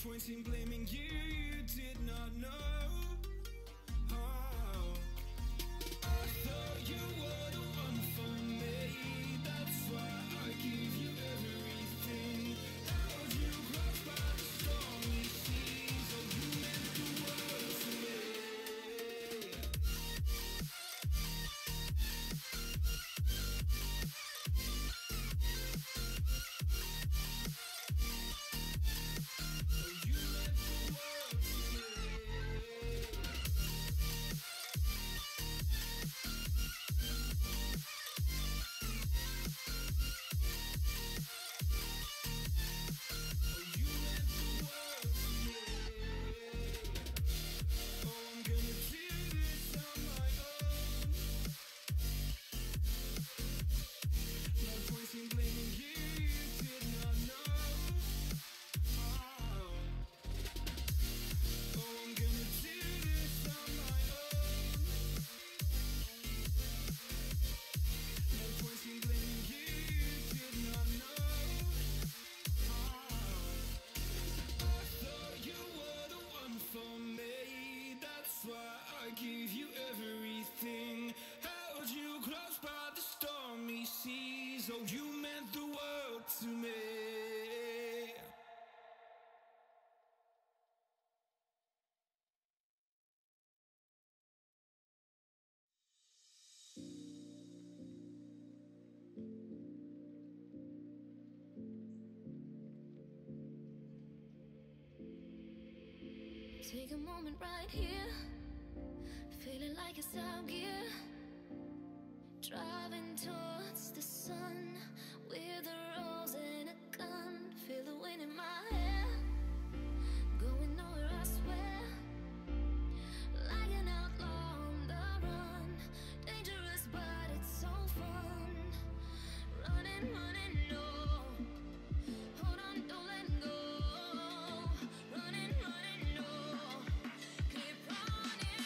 point in blaming you, you did not know. Oh, I thought you were the one for me. That's why I give you everything. Held you close by the stormy seas. Oh, you meant the world to me. Take a moment right here, feeling like it's out gear. Driving towards the sun with a rose and a gun. Feel the wind in my hair, going nowhere I swear. Like an outlaw on the run, dangerous but it's so fun. Running, running, no. Hold on, don't let go. Running, running, no. Keep running.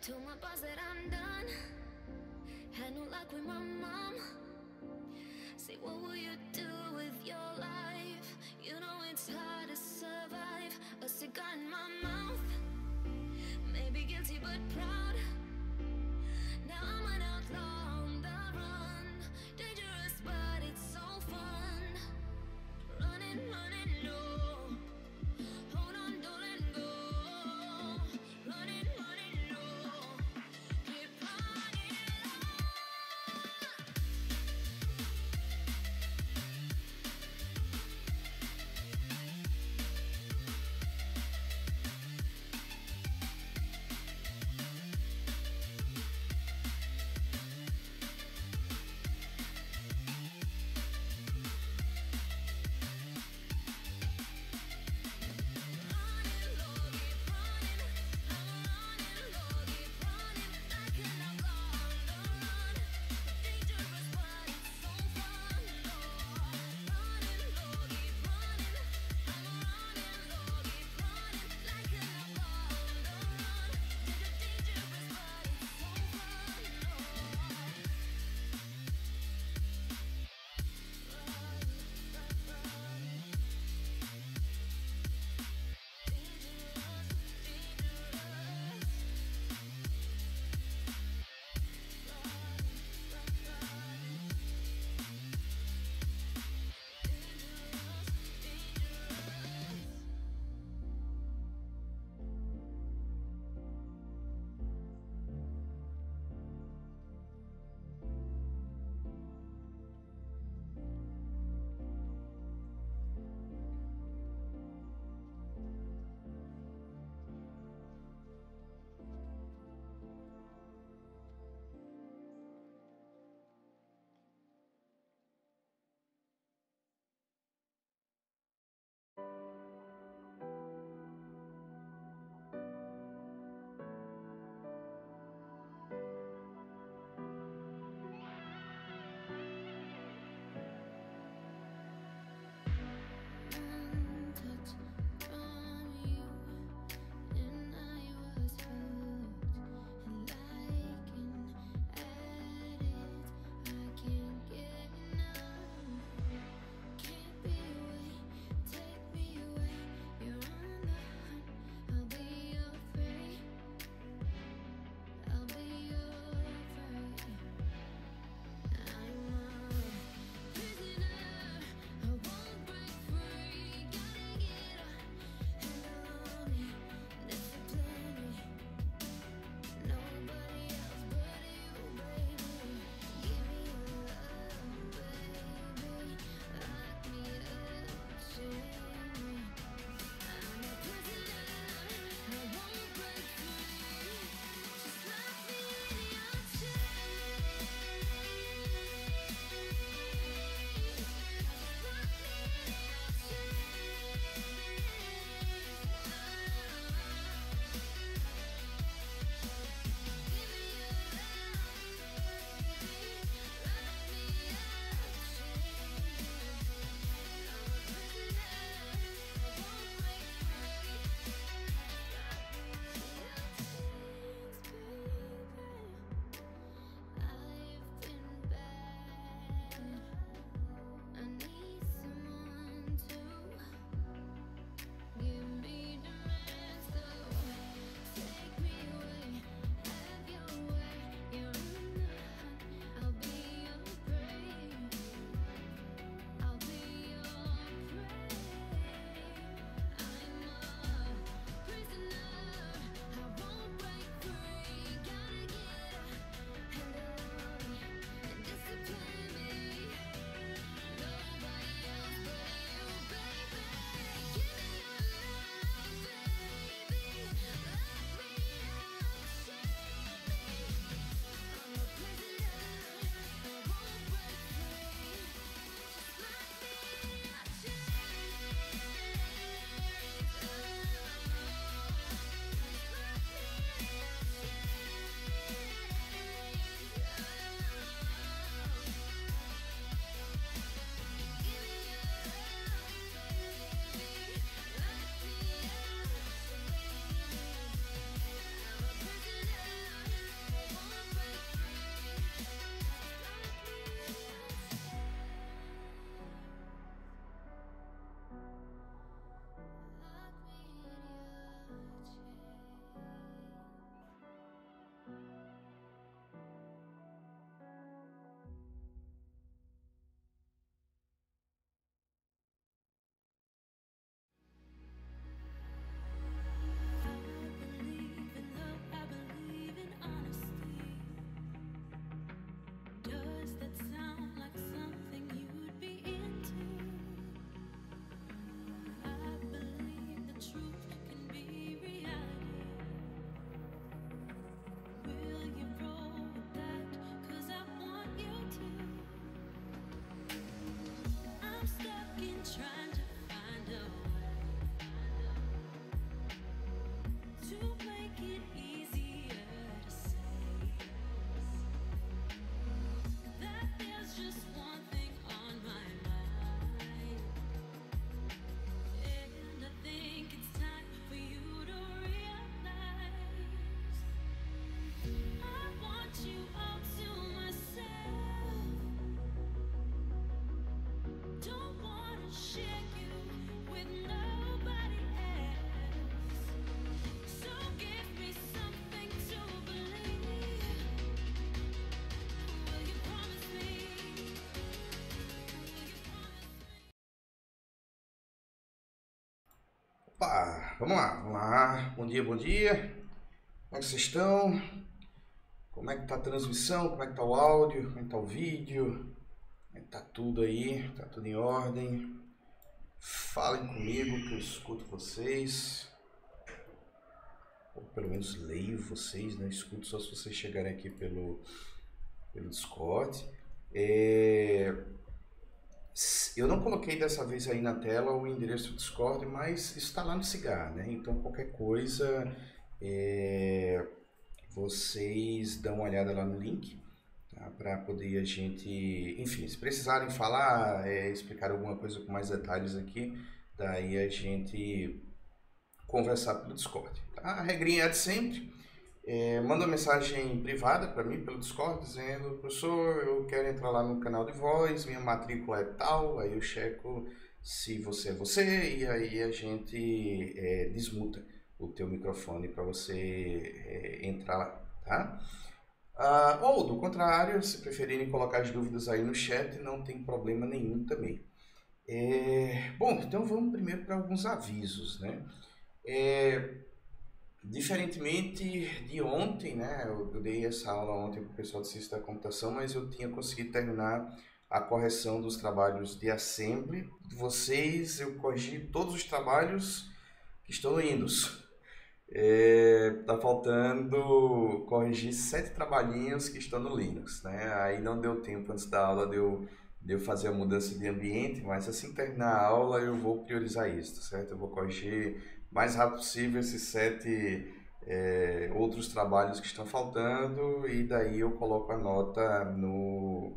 Told my boss that I'm done. Had no luck with my mom. Say, what will you do with your life? You know it's hard to survive. A cigar in my mouth. Maybe guilty but proud. Now I'm an outlaw on the run. Dangerous but it's so fun. Running, running, no. Hold on, don't let go. Running, running, no. Keep running. Opa, vamos lá. Bom dia, bom dia. Como é que vocês estão? Como é que tá a transmissão? Como é que tá o áudio? Como é que tá o vídeo? Como é que tá tudo aí? Tá tudo em ordem? Falem comigo que eu escuto vocês. Ou pelo menos leio vocês, né? Escuto só se vocês chegarem aqui pelo Discord. Eu não coloquei dessa vez aí na tela o endereço do Discord, mas está lá no Cigar, né? Então qualquer coisa vocês dão uma olhada lá no link, tá? Para poder a gente, enfim, se precisarem falar, explicar alguma coisa com mais detalhes aqui, daí a gente conversar pelo Discord, tá? A regrinha é de sempre. Manda uma mensagem privada para mim pelo Discord dizendo: professor, eu quero entrar lá no canal de voz, minha matrícula é tal. Aí eu checo se você é você e aí a gente desmuta o teu microfone para você entrar lá, tá? Ou do contrário, se preferirem colocar as dúvidas aí no chat, não tem problema nenhum também. Bom, então vamos primeiro para alguns avisos, né? Diferentemente de ontem, né? Eu dei essa aula ontem para o pessoal de ciência da computação, mas eu tinha conseguido terminar a correção dos trabalhos de assembly. Vocês, eu corrigi todos os trabalhos que estão no Windows. Tá faltando corrigir 7 trabalhinhos que estão no Linux, né? Aí não deu tempo antes da aula de eu fazer a mudança de ambiente, mas assim que terminar a aula eu vou priorizar isso, tá certo? Eu vou corrigir o mais rápido possível esses 7 outros trabalhos que estão faltando e daí eu coloco a nota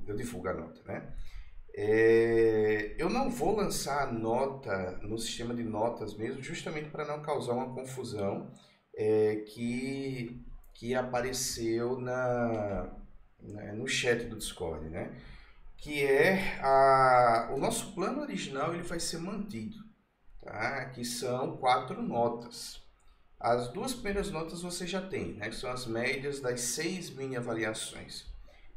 eu divulgo a nota, né? Eu não vou lançar a nota no sistema de notas mesmo, justamente para não causar uma confusão que apareceu no chat do Discord, né? Que o nosso plano original ele vai ser mantido, tá? Que são 4 notas. As 2 primeiras notas você já tem, né? Que são as médias das 6 mini avaliações.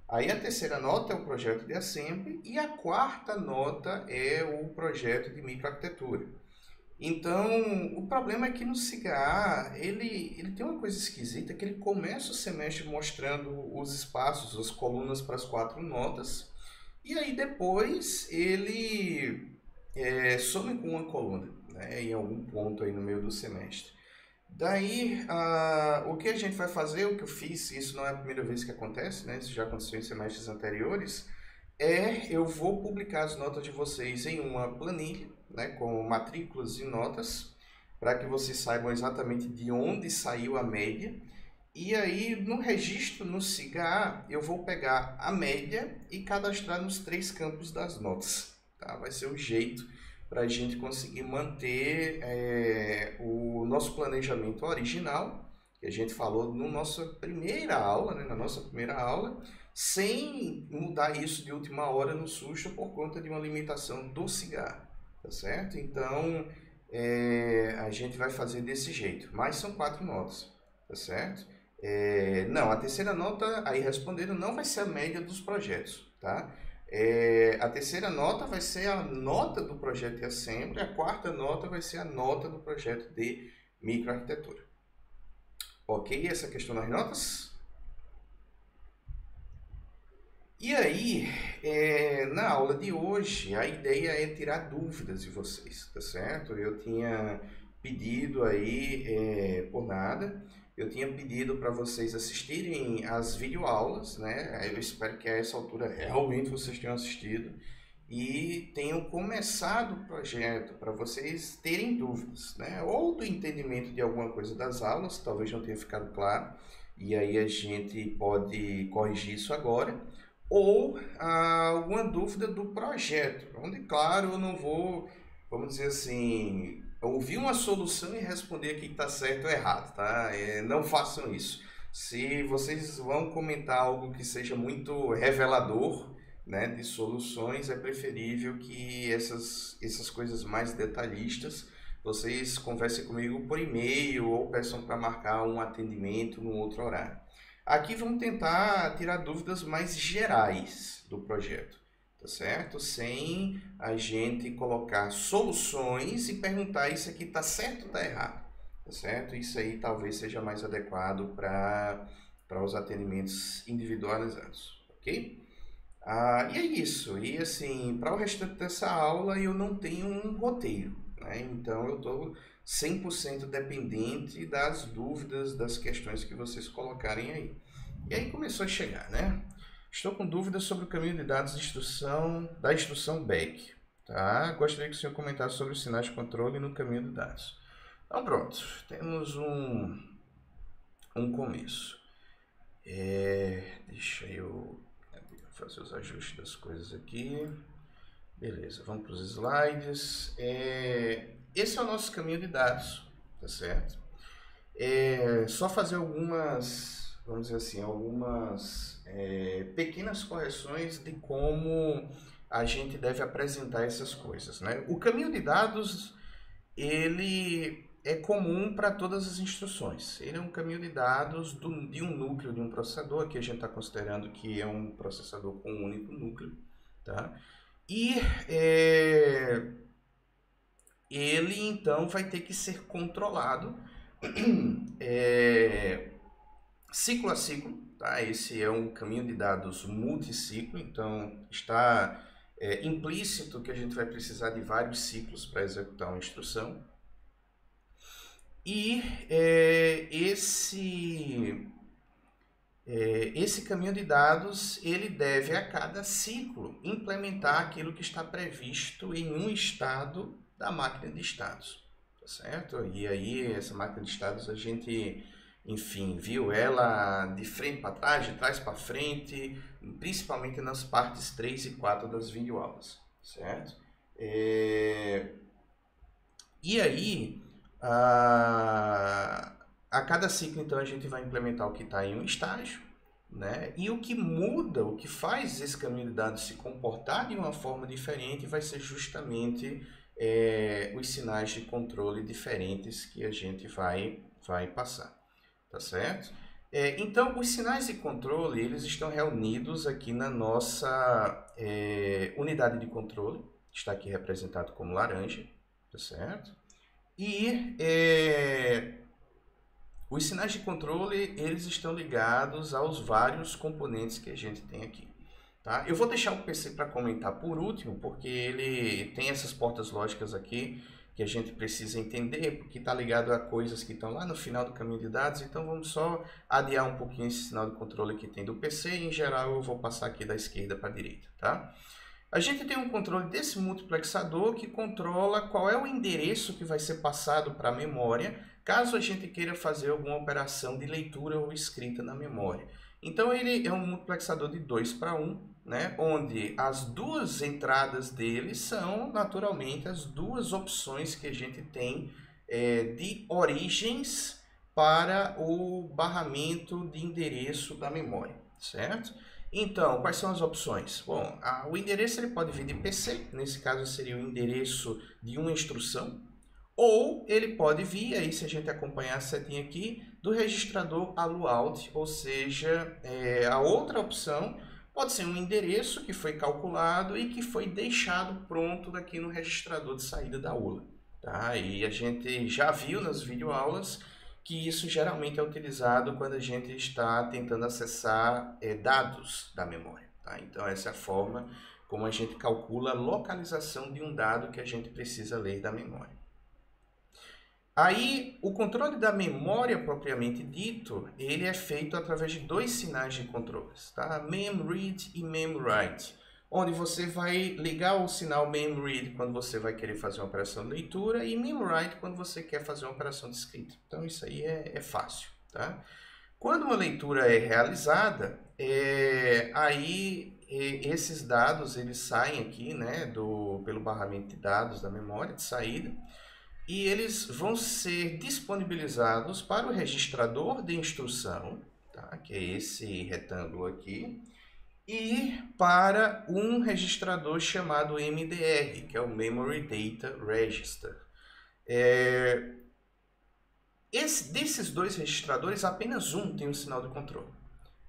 Aí a terceira nota é o projeto de assembly e a quarta nota é o projeto de microarquitetura. Então, o problema é que no CIGA ele tem uma coisa esquisita, que ele começa o semestre mostrando os espaços, as colunas para as 4 notas, e aí depois ele some com uma coluna, né, em algum ponto aí no meio do semestre. Daí, o que a gente vai fazer, o que eu fiz, isso não é a primeira vez que acontece, né, isso já aconteceu em semestres anteriores, eu vou publicar as notas de vocês em uma planilha, né, com matrículas e notas, para que vocês saibam exatamente de onde saiu a média. E aí, no registro, no CIGA, eu vou pegar a média e cadastrar nos 3 campos das notas, tá? Vai ser o jeito para a gente conseguir manter o nosso planejamento original, que a gente falou na nossa primeira aula, né, sem mudar isso de última hora no susto por conta de uma limitação do CIGA, tá certo? Então, a gente vai fazer desse jeito, mas são 4 notas, tá certo? Não, a terceira nota, aí respondendo, não vai ser a média dos projetos, tá? A terceira nota vai ser a nota do projeto de assembly, a quarta nota vai ser a nota do projeto de microarquitetura. Ok, essa questão das notas? E aí, na aula de hoje, a ideia é tirar dúvidas de vocês, tá certo? Eu tinha pedido aí, por nada, eu tinha pedido para vocês assistirem as videoaulas, né? Eu espero que a essa altura realmente vocês tenham assistido e tenham começado o projeto para vocês terem dúvidas, né? Ou do entendimento de alguma coisa das aulas, talvez não tenha ficado claro, e aí a gente pode corrigir isso agora, ou alguma dúvida do projeto, onde, claro, eu não vou, vamos dizer assim, ouvir uma solução e responder aqui que está certo ou errado, tá? Não façam isso. Se vocês vão comentar algo que seja muito revelador, né, de soluções, é preferível que essas coisas mais detalhistas vocês conversem comigo por e-mail ou peçam para marcar um atendimento no outro horário. Aqui vamos tentar tirar dúvidas mais gerais do projeto, tá certo? Sem a gente colocar soluções e perguntar isso aqui tá certo ou tá errado, tá certo? Isso aí talvez seja mais adequado para os atendimentos individualizados, ok? E é isso. E assim, para o restante dessa aula eu não tenho um roteiro, né? Então eu estou 100% dependente das dúvidas, das questões que vocês colocarem aí. E aí começou a chegar, né? Estou com dúvidas sobre o caminho de dados de da instrução back. Tá? Gostaria que o senhor comentasse sobre os sinais de controle no caminho de dados. Então pronto, temos um começo. Deixa eu fazer os ajustes das coisas aqui. Beleza, vamos para os slides. Esse é o nosso caminho de dados, tá certo? Só fazer algumas, vamos dizer assim, pequenas correções de como a gente deve apresentar essas coisas, né? O caminho de dados, ele é comum para todas as instruções. Ele é um caminho de dados de um núcleo de um processador, que a gente está considerando que é um processador com um único núcleo, tá? E ele então vai ter que ser controlado ciclo a ciclo, tá? Esse é um caminho de dados multiciclo, então está implícito que a gente vai precisar de vários ciclos para executar uma instrução. E esse caminho de dados, ele deve a cada ciclo implementar aquilo que está previsto em um estado da máquina de estados, tá certo? E aí essa máquina de estados a gente, enfim, viu ela de frente para trás, de trás para frente, principalmente nas partes 3 e 4 das videoaulas, certo? E aí, a cada ciclo, então, a gente vai implementar o que está em um estágio, né? E o que muda, o que faz esse caminho de dados se comportar de uma forma diferente vai ser justamente os sinais de controle diferentes que a gente vai passar, tá certo? Então, os sinais de controle, eles estão reunidos aqui na nossa unidade de controle, que está aqui representado como laranja, tá certo? E os sinais de controle, eles estão ligados aos vários componentes que a gente tem aqui. Tá? Eu vou deixar o PC para comentar por último, porque ele tem essas portas lógicas aqui que a gente precisa entender, porque está ligado a coisas que estão lá no final do caminho de dados, então vamos só adiar um pouquinho esse sinal de controle que tem do PC, e em geral eu vou passar aqui da esquerda para a direita. Tá? A gente tem um controle desse multiplexador que controla qual é o endereço que vai ser passado para a memória, caso a gente queira fazer alguma operação de leitura ou escrita na memória. Então ele é um multiplexador de 2 para 1, né, onde as duas entradas dele são naturalmente as duas opções que a gente tem de origens para o barramento de endereço da memória, certo? Então, quais são as opções? Bom, o endereço ele pode vir de PC, nesse caso seria o endereço de uma instrução, ou ele pode vir, aí se a gente acompanhar a setinha aqui, do registrador ALU-ALT, ou seja, a outra opção pode ser um endereço que foi calculado e que foi deixado pronto daqui no registrador de saída da ULA. Tá? E a gente já viu nas videoaulas que isso geralmente é utilizado quando a gente está tentando acessar dados da memória. Tá? Então essa é a forma como a gente calcula a localização de um dado que a gente precisa ler da memória. Aí, o controle da memória propriamente dito, ele é feito através de dois sinais de controles, tá? memRead e memWrite, onde você vai ligar o sinal memRead quando você vai querer fazer uma operação de leitura e memWrite quando você quer fazer uma operação de escrita. Então, isso aí é fácil, tá? Quando uma leitura é realizada, esses dados eles saem aqui, né, pelo barramento de dados da memória de saída, e eles vão ser disponibilizados para o registrador de instrução, tá? Que é esse retângulo aqui, e para um registrador chamado MDR, que é o Memory Data Register. Desses dois registradores, apenas um tem um sinal de controle,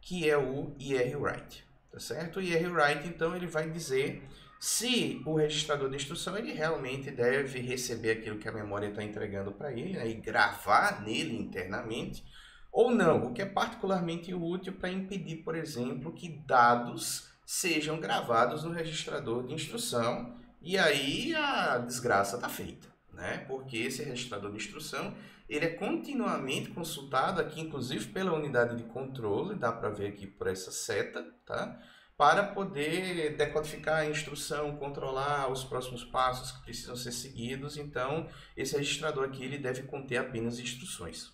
que é o IR-Write. tá certo? O IR write, então, ele vai dizer se o registrador de instrução ele realmente deve receber aquilo que a memória está entregando para ele, né, e gravar nele internamente, ou não, o que é particularmente útil para impedir, por exemplo, que dados sejam gravados no registrador de instrução, e aí a desgraça está feita, né? Porque esse registrador de instrução ele é continuamente consultado aqui, inclusive pela unidade de controle, dá para ver aqui por essa seta, tá? Para poder decodificar a instrução, controlar os próximos passos que precisam ser seguidos. Então, esse registrador aqui ele deve conter apenas instruções.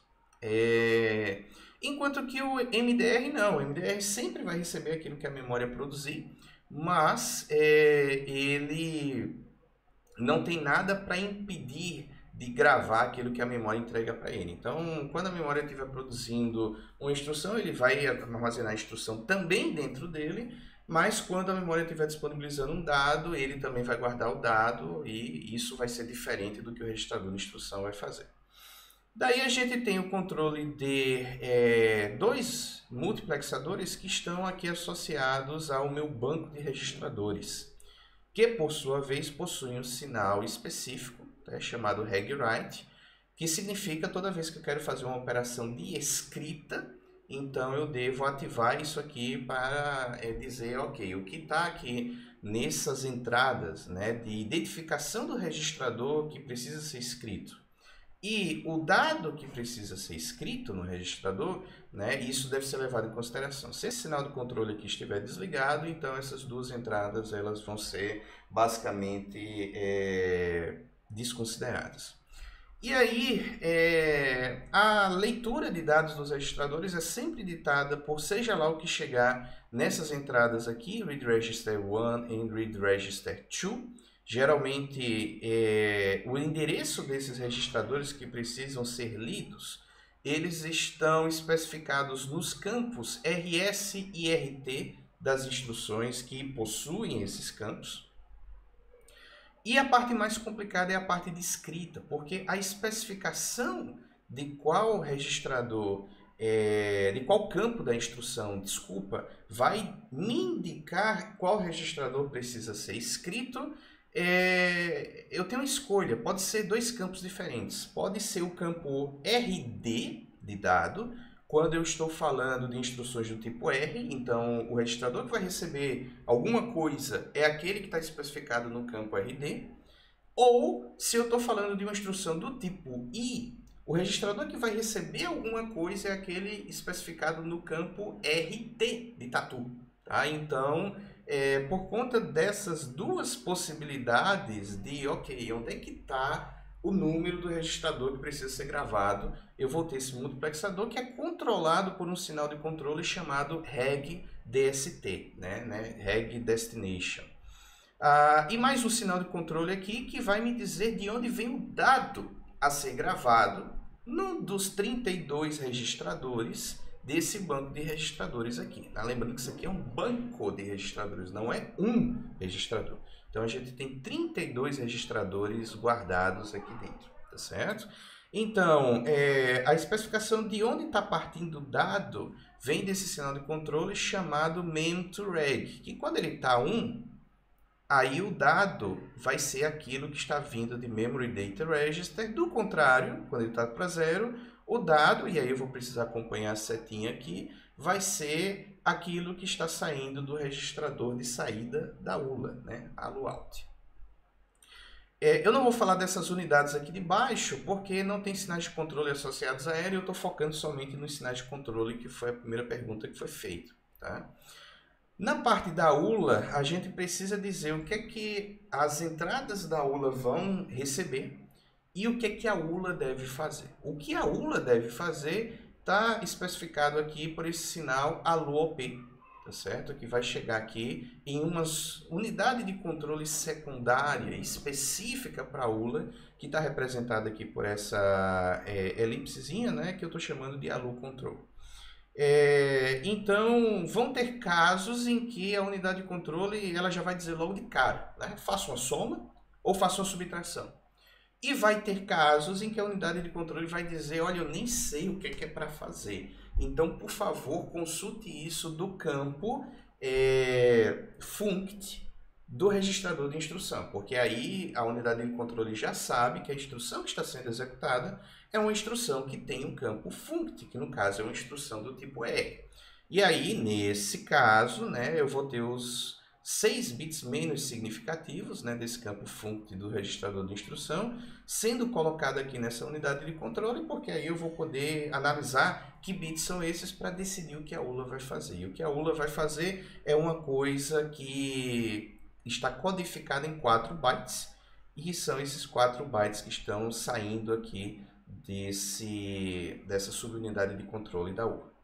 Enquanto que o MDR não, o MDR sempre vai receber aquilo que a memória produzir, mas ele não tem nada para impedir de gravar aquilo que a memória entrega para ele. Então, quando a memória estiver produzindo uma instrução, ele vai armazenar a instrução também dentro dele, mas quando a memória estiver disponibilizando um dado, ele também vai guardar o dado e isso vai ser diferente do que o registrador de instrução vai fazer. Daí a gente tem o controle de dois multiplexadores que estão aqui associados ao meu banco de registradores, que por sua vez possuem um sinal específico, chamado RegWrite, que significa toda vez que eu quero fazer uma operação de escrita, então eu devo ativar isso aqui para dizer, ok, o que está aqui nessas entradas, né, de identificação do registrador que precisa ser escrito e o dado que precisa ser escrito no registrador, né, isso deve ser levado em consideração. Se esse sinal de controle aqui estiver desligado, então essas duas entradas elas vão ser basicamente desconsideradas. E aí, a leitura de dados dos registradores é sempre ditada por seja lá o que chegar nessas entradas aqui, Read Register 1 e Read Register 2. Geralmente, o endereço desses registradores que precisam ser lidos, eles estão especificados nos campos RS e RT das instruções que possuem esses campos. E a parte mais complicada é a parte de escrita, porque a especificação de qual registrador, de qual campo da instrução, vai me indicar qual registrador precisa ser escrito. Eu tenho uma escolha, pode ser dois campos diferentes. Pode ser o campo RD de dado, quando eu estou falando de instruções do tipo R, então o registrador que vai receber alguma coisa é aquele que está especificado no campo RD, ou se eu estou falando de uma instrução do tipo I, o registrador que vai receber alguma coisa é aquele especificado no campo RT de tatu. Tá? Então, por conta dessas duas possibilidades de, ok, onde é que está o número do registrador que precisa ser gravado, eu vou ter esse multiplexador que é controlado por um sinal de controle chamado RegDST, né? Reg Destination. E mais um sinal de controle aqui que vai me dizer de onde vem o dado a ser gravado num dos 32 registradores desse banco de registradores aqui. Tá? Lembrando que isso aqui é um banco de registradores, não é um registrador. Então, a gente tem 32 registradores guardados aqui dentro, tá certo? Então, a especificação de onde está partindo o dado vem desse sinal de controle chamado mem2reg, que quando ele está 1, aí o dado vai ser aquilo que está vindo de Memory Data Register. Do contrário, quando ele está para 0, o dado, e aí eu vou precisar acompanhar a setinha aqui, vai ser aquilo que está saindo do registrador de saída da ULA, né? ALU-OUT. Eu não vou falar dessas unidades aqui de baixo, porque não tem sinais de controle associados a ela, e eu estou focando somente nos sinais de controle, que foi a primeira pergunta que foi feita. Tá? Na parte da ULA, a gente precisa dizer o que é que as entradas da ULA vão receber e o que é que a ULA deve fazer. O que a ULA deve fazer está especificado aqui por esse sinal ALU-OP, tá certo? Que vai chegar aqui em uma unidade de controle secundária específica para a ULA, que está representada aqui por essa elipsezinha, né? Que eu estou chamando de ALU-Control. Então, vão ter casos em que a unidade de controle ela já vai dizer logo de cara, né? Faça uma soma ou faça uma subtração. E vai ter casos em que a unidade de controle vai dizer, olha, eu nem sei o que é para fazer. Então, por favor, consulte isso do campo funct do registrador de instrução, porque aí a unidade de controle já sabe que a instrução que está sendo executada é uma instrução que tem um campo funct, que no caso é uma instrução do tipo R. E aí, nesse caso, né, eu vou ter os 6 bits menos significativos, né, desse campo funct do registrador de instrução, sendo colocado aqui nessa unidade de controle, porque aí eu vou poder analisar que bits são esses para decidir o que a ULA vai fazer. E o que a ULA vai fazer é uma coisa que está codificada em 4 bytes, e são esses 4 bytes que estão saindo aqui dessa subunidade de controle da ULA.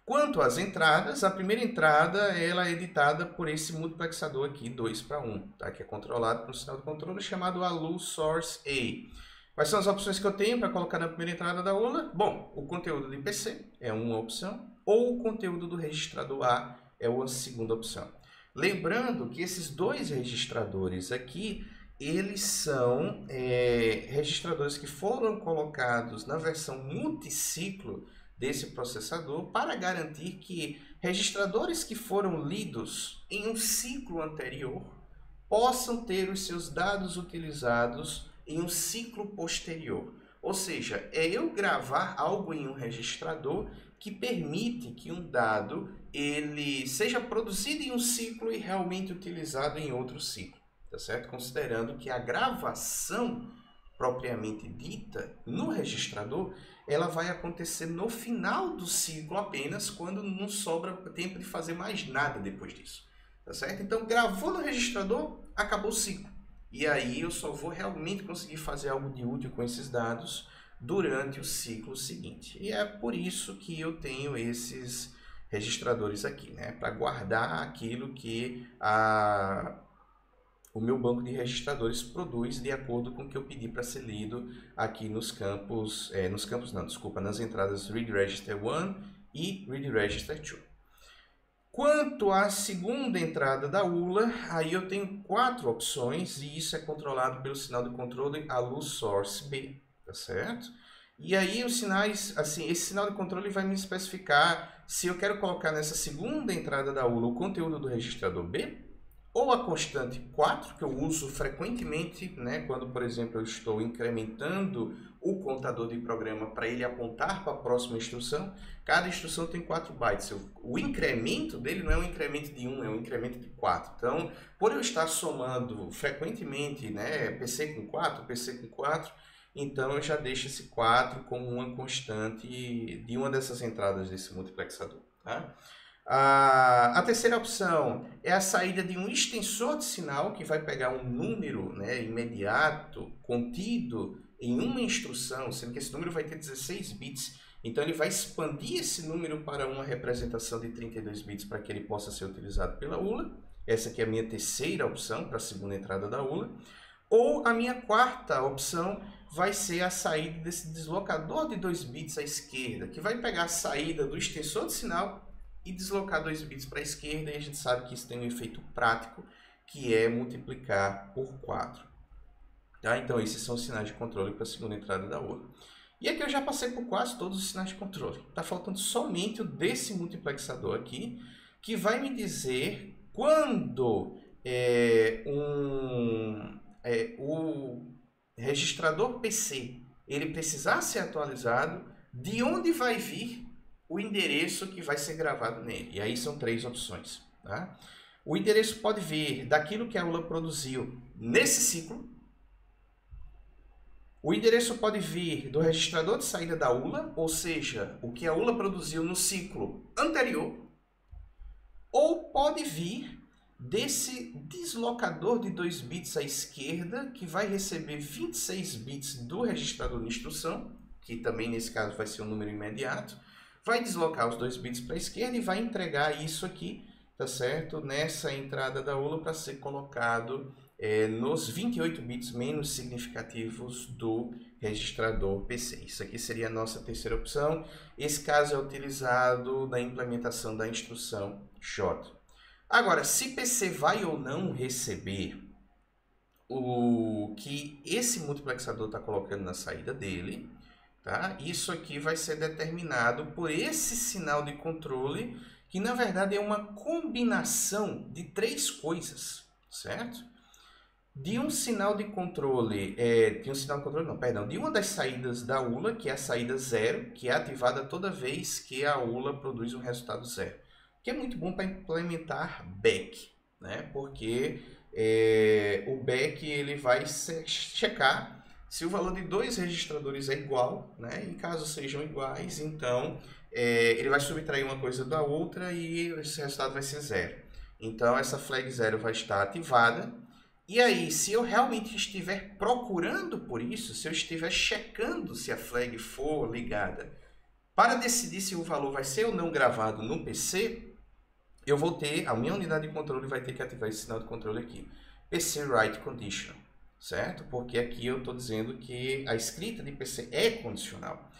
Quanto às entradas, a primeira entrada ela é editada por esse multiplexador aqui, 2:1, tá? Que é controlado por um sinal de controle chamado ALU Source A. Quais são as opções que eu tenho para colocar na primeira entrada da ULA? Bom, o conteúdo de PC é uma opção, ou o conteúdo do registrador A é uma segunda opção. Lembrando que esses dois registradores aqui, eles são registradores que foram colocados na versão multiciclo desse processador para garantir que registradores que foram lidos em um ciclo anterior possam ter os seus dados utilizados em um ciclo posterior. Ou seja, é eu gravar algo em um registrador que permite que um dado ele seja produzido em um ciclo e realmente utilizado em outro ciclo, tá certo? Considerando que a gravação propriamente dita no registrador, ela vai acontecer no final do ciclo apenas, quando não sobra tempo de fazer mais nada depois disso, tá certo? Então, gravou no registrador, acabou o ciclo. E aí eu só vou realmente conseguir fazer algo de útil com esses dados durante o ciclo seguinte. E é por isso que eu tenho esses registradores aqui, né? Para guardar aquilo que o meu banco de registradores produz de acordo com o que eu pedi para ser lido aqui nas entradas Read Register 1 e Read Register 2. Quanto à segunda entrada da ULA, aí eu tenho 4 opções e isso é controlado pelo sinal de controle ALU Source B, tá certo? E aí os sinais, assim, esse sinal de controle vai me especificar se eu quero colocar nessa segunda entrada da ULA o conteúdo do registrador B, ou a constante 4, que eu uso frequentemente, né, quando, por exemplo, eu estou incrementando o contador de programa para ele apontar para a próxima instrução. Cada instrução tem 4 bytes. O incremento dele não é um incremento de 1, é um incremento de 4. Então, por eu estar somando frequentemente, né, PC com 4, PC com 4, então eu já deixo esse 4 como uma constante de uma dessas entradas desse multiplexador, tá? A terceira opção é a saída de um extensor de sinal que vai pegar um número, né, imediato, contido em uma instrução, sendo que esse número vai ter 16 bits. Então ele vai expandir esse número para uma representação de 32 bits para que ele possa ser utilizado pela ULA. Essa aqui é a minha terceira opção para a segunda entrada da ULA. Ou a minha quarta opção vai ser a saída desse deslocador de 2 bits à esquerda, que vai pegar a saída do extensor de sinal e deslocar 2 bits para a esquerda, e a gente sabe que isso tem um efeito prático, que é multiplicar por 4. Tá? Então, esses são os sinais de controle para a segunda entrada da ULA. E aqui eu já passei por quase todos os sinais de controle. Está faltando somente o desse multiplexador aqui, que vai me dizer quando o registrador PC ele precisar ser atualizado, de onde vai vir o endereço que vai ser gravado nele. E aí são 3 opções. Tá? O endereço pode vir daquilo que a ULA produziu nesse ciclo. O endereço pode vir do registrador de saída da ULA, ou seja, o que a ULA produziu no ciclo anterior. Ou pode vir desse deslocador de 2 bits à esquerda, que vai receber 26 bits do registrador de instrução, que também nesse caso vai ser um número imediato. Vai deslocar os 2 bits para a esquerda e vai entregar isso aqui, tá certo? Nessa entrada da ULA para ser colocado nos 28 bits menos significativos do registrador PC. Isso aqui seria a nossa terceira opção. Esse caso é utilizado na implementação da instrução J. Agora, se PC vai ou não receber o que esse multiplexador está colocando na saída dele, tá? Isso aqui vai ser determinado por esse sinal de controle que na verdade é uma combinação de 3 coisas, certo? De um sinal de controle, de uma das saídas da ULA, que é a saída 0, que é ativada toda vez que a ULA produz um resultado 0. Que é muito bom para implementar back, né? Porque o back ele vai checar se o valor de 2 registradores é igual, né? E caso sejam iguais, então ele vai subtrair uma coisa da outra e esse resultado vai ser 0. Então essa flag 0 vai estar ativada. E aí, se eu realmente estiver procurando por isso, se eu estiver checando se a flag for ligada, para decidir se o valor vai ser ou não gravado no PC, eu vou ter, a minha unidade de controle vai ter que ativar esse sinal de controle aqui, PC Write Conditional, certo? Porque aqui eu estou dizendo que a escrita de PC é condicional.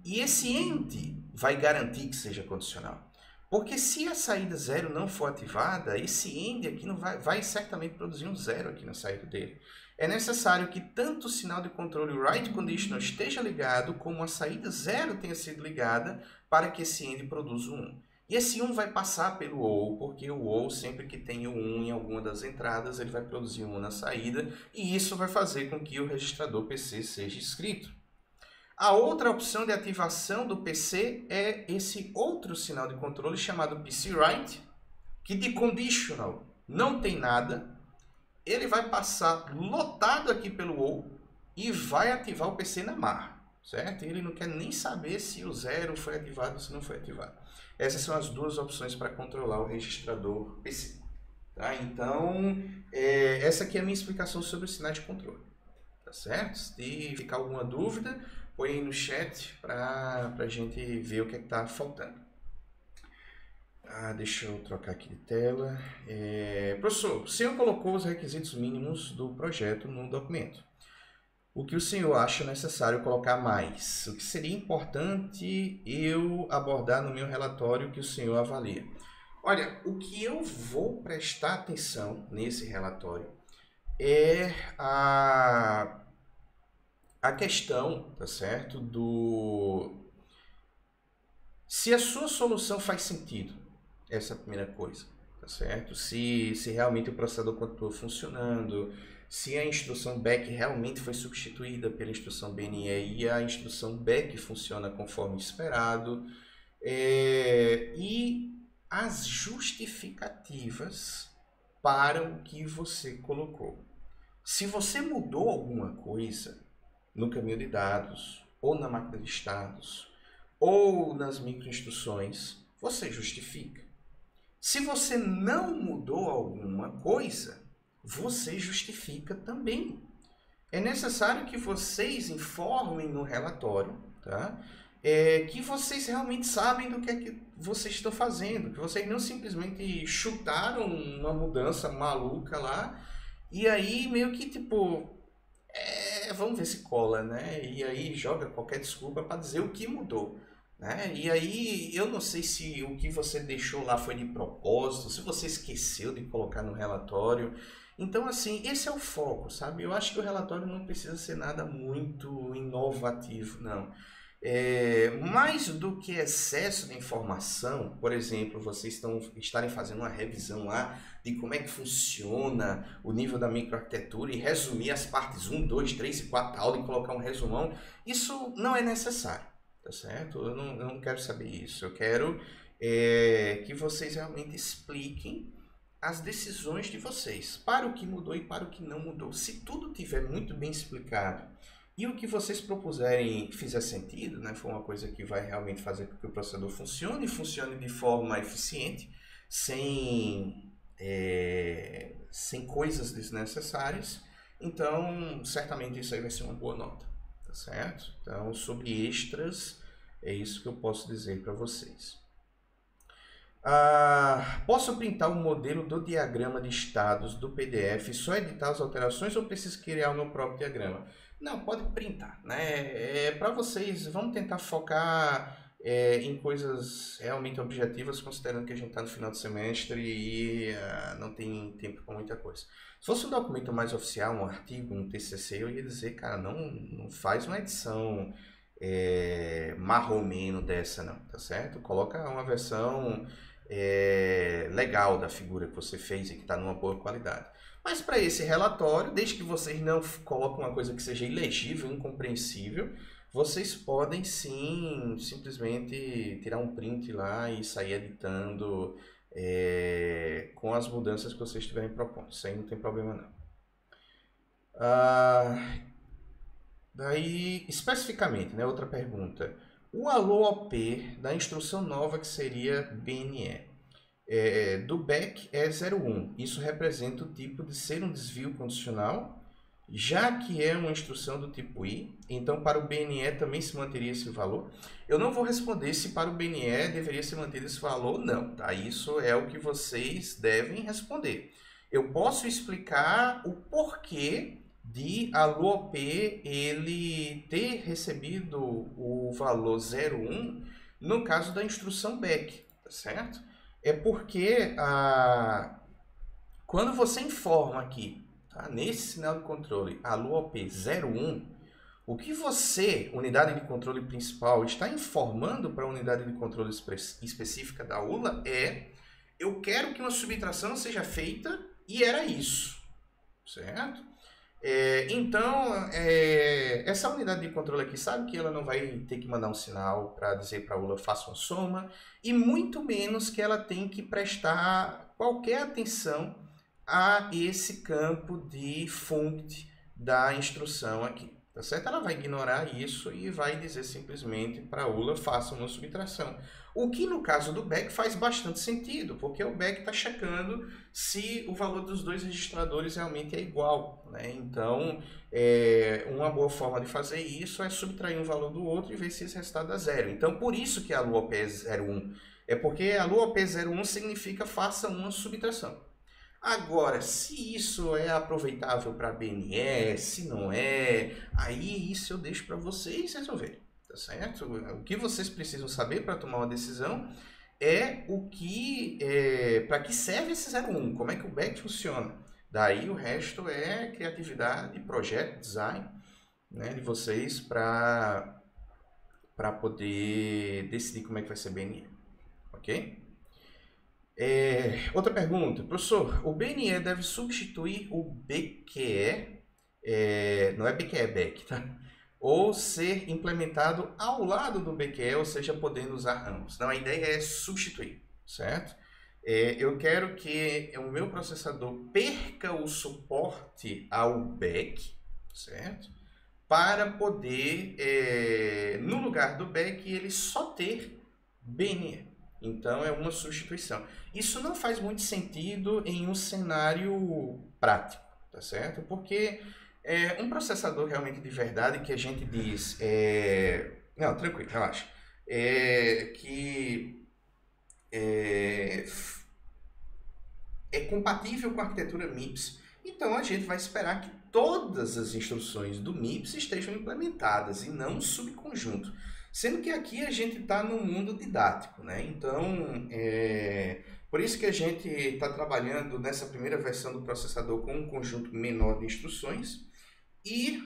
E esse end vai garantir que seja condicional. Porque se a saída 0 não for ativada, esse end aqui não vai certamente produzir um 0 aqui na saída dele. É necessário que tanto o sinal de controle Write Conditional esteja ligado, como a saída 0 tenha sido ligada, para que esse end produza um 1. E esse 1 vai passar pelo OU, porque o OU, sempre que tem o 1 em alguma das entradas, ele vai produzir um 1 na saída, e isso vai fazer com que o registrador PC seja escrito. A outra opção de ativação do PC é esse outro sinal de controle chamado PC Write, que de conditional não tem nada. Ele vai passar lotado aqui pelo OU e vai ativar o PC na marra, certo? Ele não quer nem saber se o 0 foi ativado ou se não foi ativado. Essas são as duas opções para controlar o registrador PC. Tá? Então, essa aqui é a minha explicação sobre os sinais de controle. Tá certo? Se ficar alguma dúvida, põe aí no chat para a gente ver o que está faltando. Deixa eu trocar aqui de tela. Professor, o senhor colocou os requisitos mínimos do projeto no documento. O que o senhor acha necessário colocar mais? O que seria importante eu abordar no meu relatório que o senhor avalia? Olha, o que eu vou prestar atenção nesse relatório é a questão, tá certo, se a sua solução faz sentido, essa é a primeira coisa, tá certo? Se realmente o processador continua funcionando, se a instrução back realmente foi substituída pela instrução BNE e a instrução back funciona conforme esperado, e as justificativas para o que você colocou. Se você mudou alguma coisa no caminho de dados, ou na máquina de estados, ou nas microinstruções, você justifica. Se você não mudou alguma coisa, você justifica também. É necessário que vocês informem no relatório, tá? Que vocês realmente sabem do que é que vocês estão fazendo, que vocês não simplesmente chutaram uma mudança maluca lá, e aí meio que tipo, vamos ver se cola, né? E aí joga qualquer desculpa para dizer o que mudou, né? E aí eu não sei se o que você deixou lá foi de propósito, se você esqueceu de colocar no relatório. Então, assim, esse é o foco, sabe? Eu acho que o relatório não precisa ser nada muito inovativo, não. Mais do que excesso de informação, por exemplo, vocês estarem fazendo uma revisão lá de como é que funciona o nível da microarquitetura e resumir as partes 1, 2, 3 e 4 da aula e colocar um resumão, isso não é necessário, tá certo? Eu não quero saber isso. Eu quero que vocês realmente expliquem as decisões de vocês, para o que mudou e para o que não mudou. Se tudo tiver muito bem explicado e o que vocês propuserem fizer sentido, né, for uma coisa que vai realmente fazer com que o processador funcione de forma eficiente, sem coisas desnecessárias, então certamente isso aí vai ser uma boa nota, tá certo? Então, sobre extras, é isso que eu posso dizer para vocês. Posso printar o modelo do diagrama de estados do PDF e só editar as alterações ou preciso criar o meu próprio diagrama? Não, pode printar, né? Para vocês, vamos tentar focar em coisas realmente objetivas, considerando que a gente está no final do semestre e não tem tempo para muita coisa. Se fosse um documento mais oficial, um artigo, um TCC, eu ia dizer, cara, não faz uma edição marromeno dessa não, tá certo? Coloca uma versão legal da figura que você fez e que está numa boa qualidade. Mas para esse relatório, desde que vocês não coloquem uma coisa que seja ilegível, incompreensível, vocês podem sim simplesmente tirar um print lá e sair editando com as mudanças que vocês estiverem propondo. Isso aí não tem problema não. Daí, especificamente, né, outra pergunta. O alô-op da instrução nova que seria BNE. Do back é 01. Isso representa o tipo de ser um desvio condicional, já que é uma instrução do tipo I. Então, para o BNE também se manteria esse valor. Eu não vou responder se para o BNE deveria se manter esse valor, não. Tá? Isso é o que vocês devem responder. Eu posso explicar o porquê de alô-op ele ter recebido o valor 01 no caso da instrução back, tá certo? É porque quando você informa aqui, tá, nesse sinal de controle, alô-op 01, o que você, unidade de controle principal, está informando para a unidade de controle específica da ULA eu quero que uma subtração seja feita e era isso, certo? Então, essa unidade de controle aqui sabe que ela não vai ter que mandar um sinal para dizer para a ULA faça uma soma, e muito menos que ela tem que prestar qualquer atenção a esse campo de funct da instrução aqui. Tá certo? Ela vai ignorar isso e vai dizer simplesmente para a ULA faça uma subtração. O que no caso do back faz bastante sentido, porque o back está checando se o valor dos dois registradores realmente é igual, né? Então, uma boa forma de fazer isso é subtrair um valor do outro e ver se esse resultado dá zero. Então, por isso que a alô-op é 01. É porque a alô-op 01 significa faça uma subtração. Agora, se isso é aproveitável para BNE, se não é, aí isso eu deixo para vocês resolverem, tá certo? O que vocês precisam saber para tomar uma decisão é para que serve esse 01, como é que o back funciona. Daí o resto é criatividade, projeto, design, né, de vocês para poder decidir como é que vai ser BNE, ok? Outra pergunta, professor, o BNE deve substituir o BQE, não é BQE, é BEC, tá? Ou ser implementado ao lado do BQE, ou seja, podendo usar ambos. Não, a ideia é substituir, certo? Eu quero que o meu processador perca o suporte ao BEC, certo? Para poder, no lugar do BEC, ele só ter BNE. Então, é uma substituição. Isso não faz muito sentido em um cenário prático, tá certo? Porque um processador realmente de verdade que a gente diz... Não, tranquilo, relaxa. Que é compatível com a arquitetura MIPS. Então, a gente vai esperar que todas as instruções do MIPS estejam implementadas e não um subconjunto. Sendo que aqui a gente está no mundo didático, né? Então, por isso que a gente está trabalhando nessa primeira versão do processador com um conjunto menor de instruções e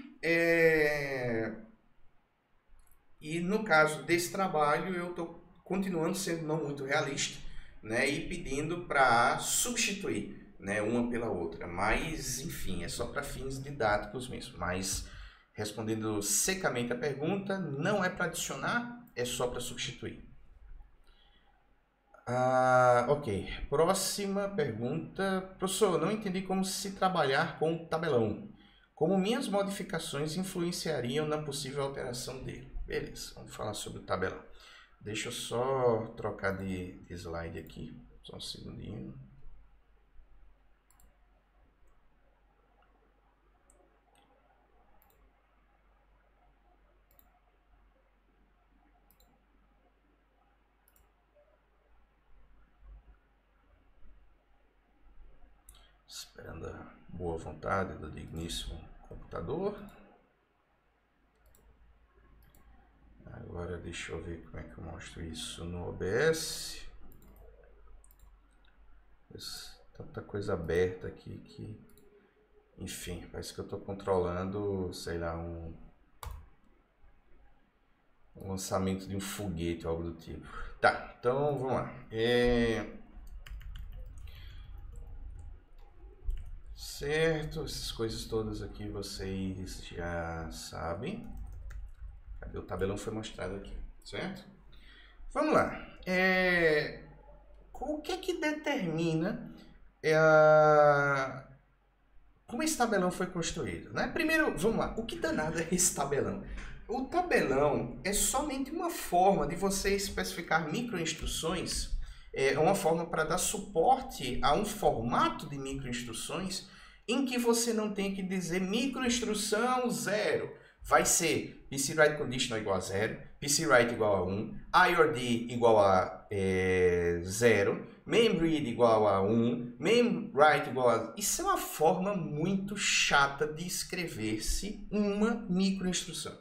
no caso desse trabalho eu estou continuando sendo não muito realista, né? E pedindo para substituir, né, uma pela outra. Mas, enfim, é só para fins didáticos mesmo. Mas... respondendo secamente a pergunta, não é para adicionar, é só para substituir. Ok, próxima pergunta. Professor, não entendi como se trabalhar com o tabelão. Como minhas modificações influenciariam na possível alteração dele? Beleza, vamos falar sobre o tabelão. Deixa eu só trocar de slide aqui, só um segundinho. Esperando a boa vontade do digníssimo computador. Agora deixa eu ver como é que eu mostro isso no OBS. Tanta coisa aberta aqui que... enfim, parece que eu estou controlando, sei lá, um lançamento de um foguete ou algo do tipo. Tá, então vamos lá. Certo, essas coisas todas aqui vocês já sabem. Cadê o tabelão? Foi mostrado aqui, certo? Vamos lá. O que é que determina como esse tabelão foi construído, né? Primeiro, vamos lá. O que danado é esse tabelão? O tabelão é somente uma forma de você especificar microinstruções, uma forma para dar suporte a um formato de microinstruções em que você não tem que dizer microinstrução 0. Vai ser PCWrite conditional igual a 0, PCWrite igual a 1, IORD igual a 0, memRead igual a 1, memWrite igual a... Isso é uma forma muito chata de escrever-se uma microinstrução,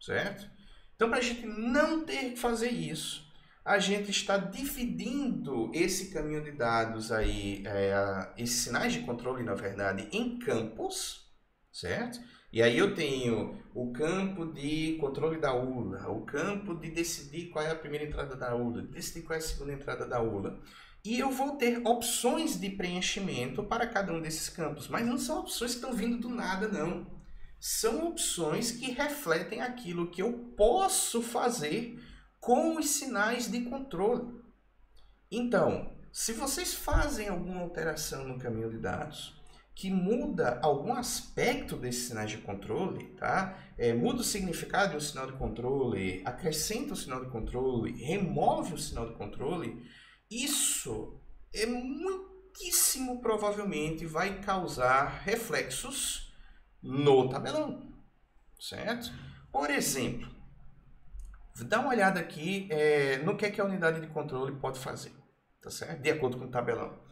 certo? Então, para a gente não ter que fazer isso, a gente está dividindo esse caminho de dados aí, esses sinais de controle, na verdade, em campos, certo? E aí eu tenho o campo de controle da ULA, o campo de decidir qual é a primeira entrada da ULA, decidir qual é a segunda entrada da ULA. E eu vou ter opções de preenchimento para cada um desses campos, mas não são opções que estão vindo do nada, não. São opções que refletem aquilo que eu posso fazer com os sinais de controle. Então, se vocês fazem alguma alteração no caminho de dados que muda algum aspecto desses sinais de controle, tá? Muda o significado de um sinal de controle, acrescenta o sinal de controle, remove o sinal de controle, isso muitíssimo provavelmente vai causar reflexos no tabelão, certo? Por exemplo, dá uma olhada aqui no que a unidade de controle pode fazer, tá certo? De acordo com o tabelão.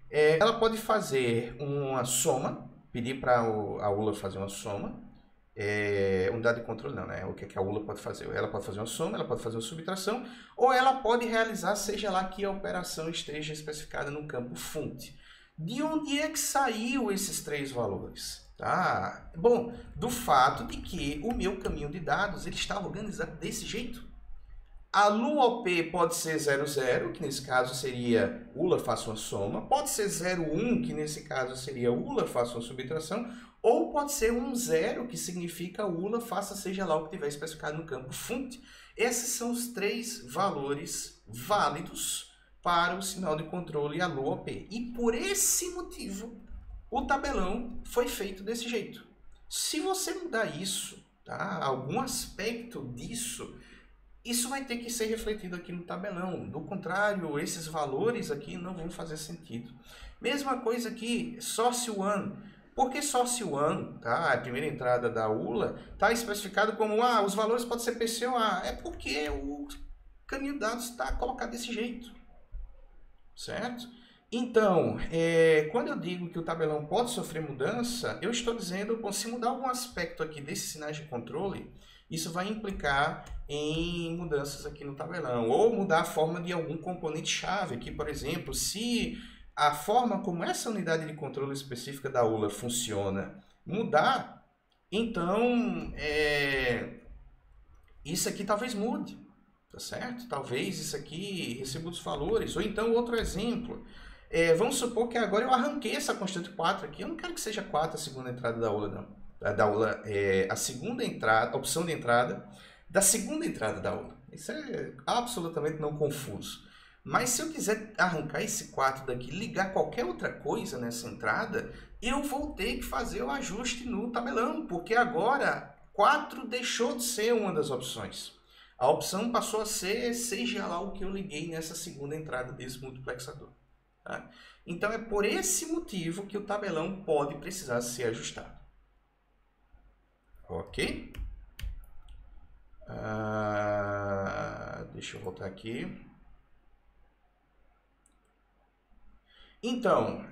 Ela pode fazer uma soma, pedir para a ULA fazer uma soma. Unidade de controle não, né? O que a ULA pode fazer? Ela pode fazer uma soma, ela pode fazer uma subtração, ou ela pode realizar, seja lá que a operação esteja especificada no campo funt. De onde é que saiu esses três valores? Tá? Bom, do fato de que o meu caminho de dados ele está organizado desse jeito. A LUOP pode ser 00, que nesse caso seria ULA faça uma soma, pode ser 01, que nesse caso seria ULA faça uma subtração, ou pode ser 10, que significa ULA faça seja lá o que tiver especificado no campo funt. Esses são os três valores válidos para o sinal de controle e a LUOP. E por esse motivo, o tabelão foi feito desse jeito. Se você mudar isso, tá? Algum aspecto disso, isso vai ter que ser refletido aqui no tabelão. Do contrário, esses valores aqui não vão fazer sentido. Mesma coisa aqui, source 1. Por que source 1, tá? A primeira entrada da ULA está especificado como os valores podem ser PCOA. É porque o caminho de dados está colocado desse jeito, certo? Então, quando eu digo que o tabelão pode sofrer mudança, eu estou dizendo, bom, se mudar algum aspecto aqui desses sinais de controle, isso vai implicar em mudanças aqui no tabelão, ou mudar a forma de algum componente-chave aqui, por exemplo, se a forma como essa unidade de controle específica da ULA funciona mudar, então isso aqui talvez mude, tá certo? Talvez isso aqui receba os valores, ou então outro exemplo, vamos supor que agora eu arranquei essa constante 4 aqui, eu não quero que seja 4 a segunda entrada da ULA, não. Da ULA a segunda entrada, a opção de entrada da segunda entrada da ULA. Isso é absolutamente não confuso. Mas se eu quiser arrancar esse 4 daqui, ligar qualquer outra coisa nessa entrada, eu vou ter que fazer o ajuste no tabelão, porque agora 4 deixou de ser uma das opções. A opção passou a ser seja lá o que eu liguei nessa segunda entrada desse multiplexador. Tá? Então é por esse motivo que o tabelão pode precisar ser ajustado. Ok? Deixa eu voltar aqui. Então,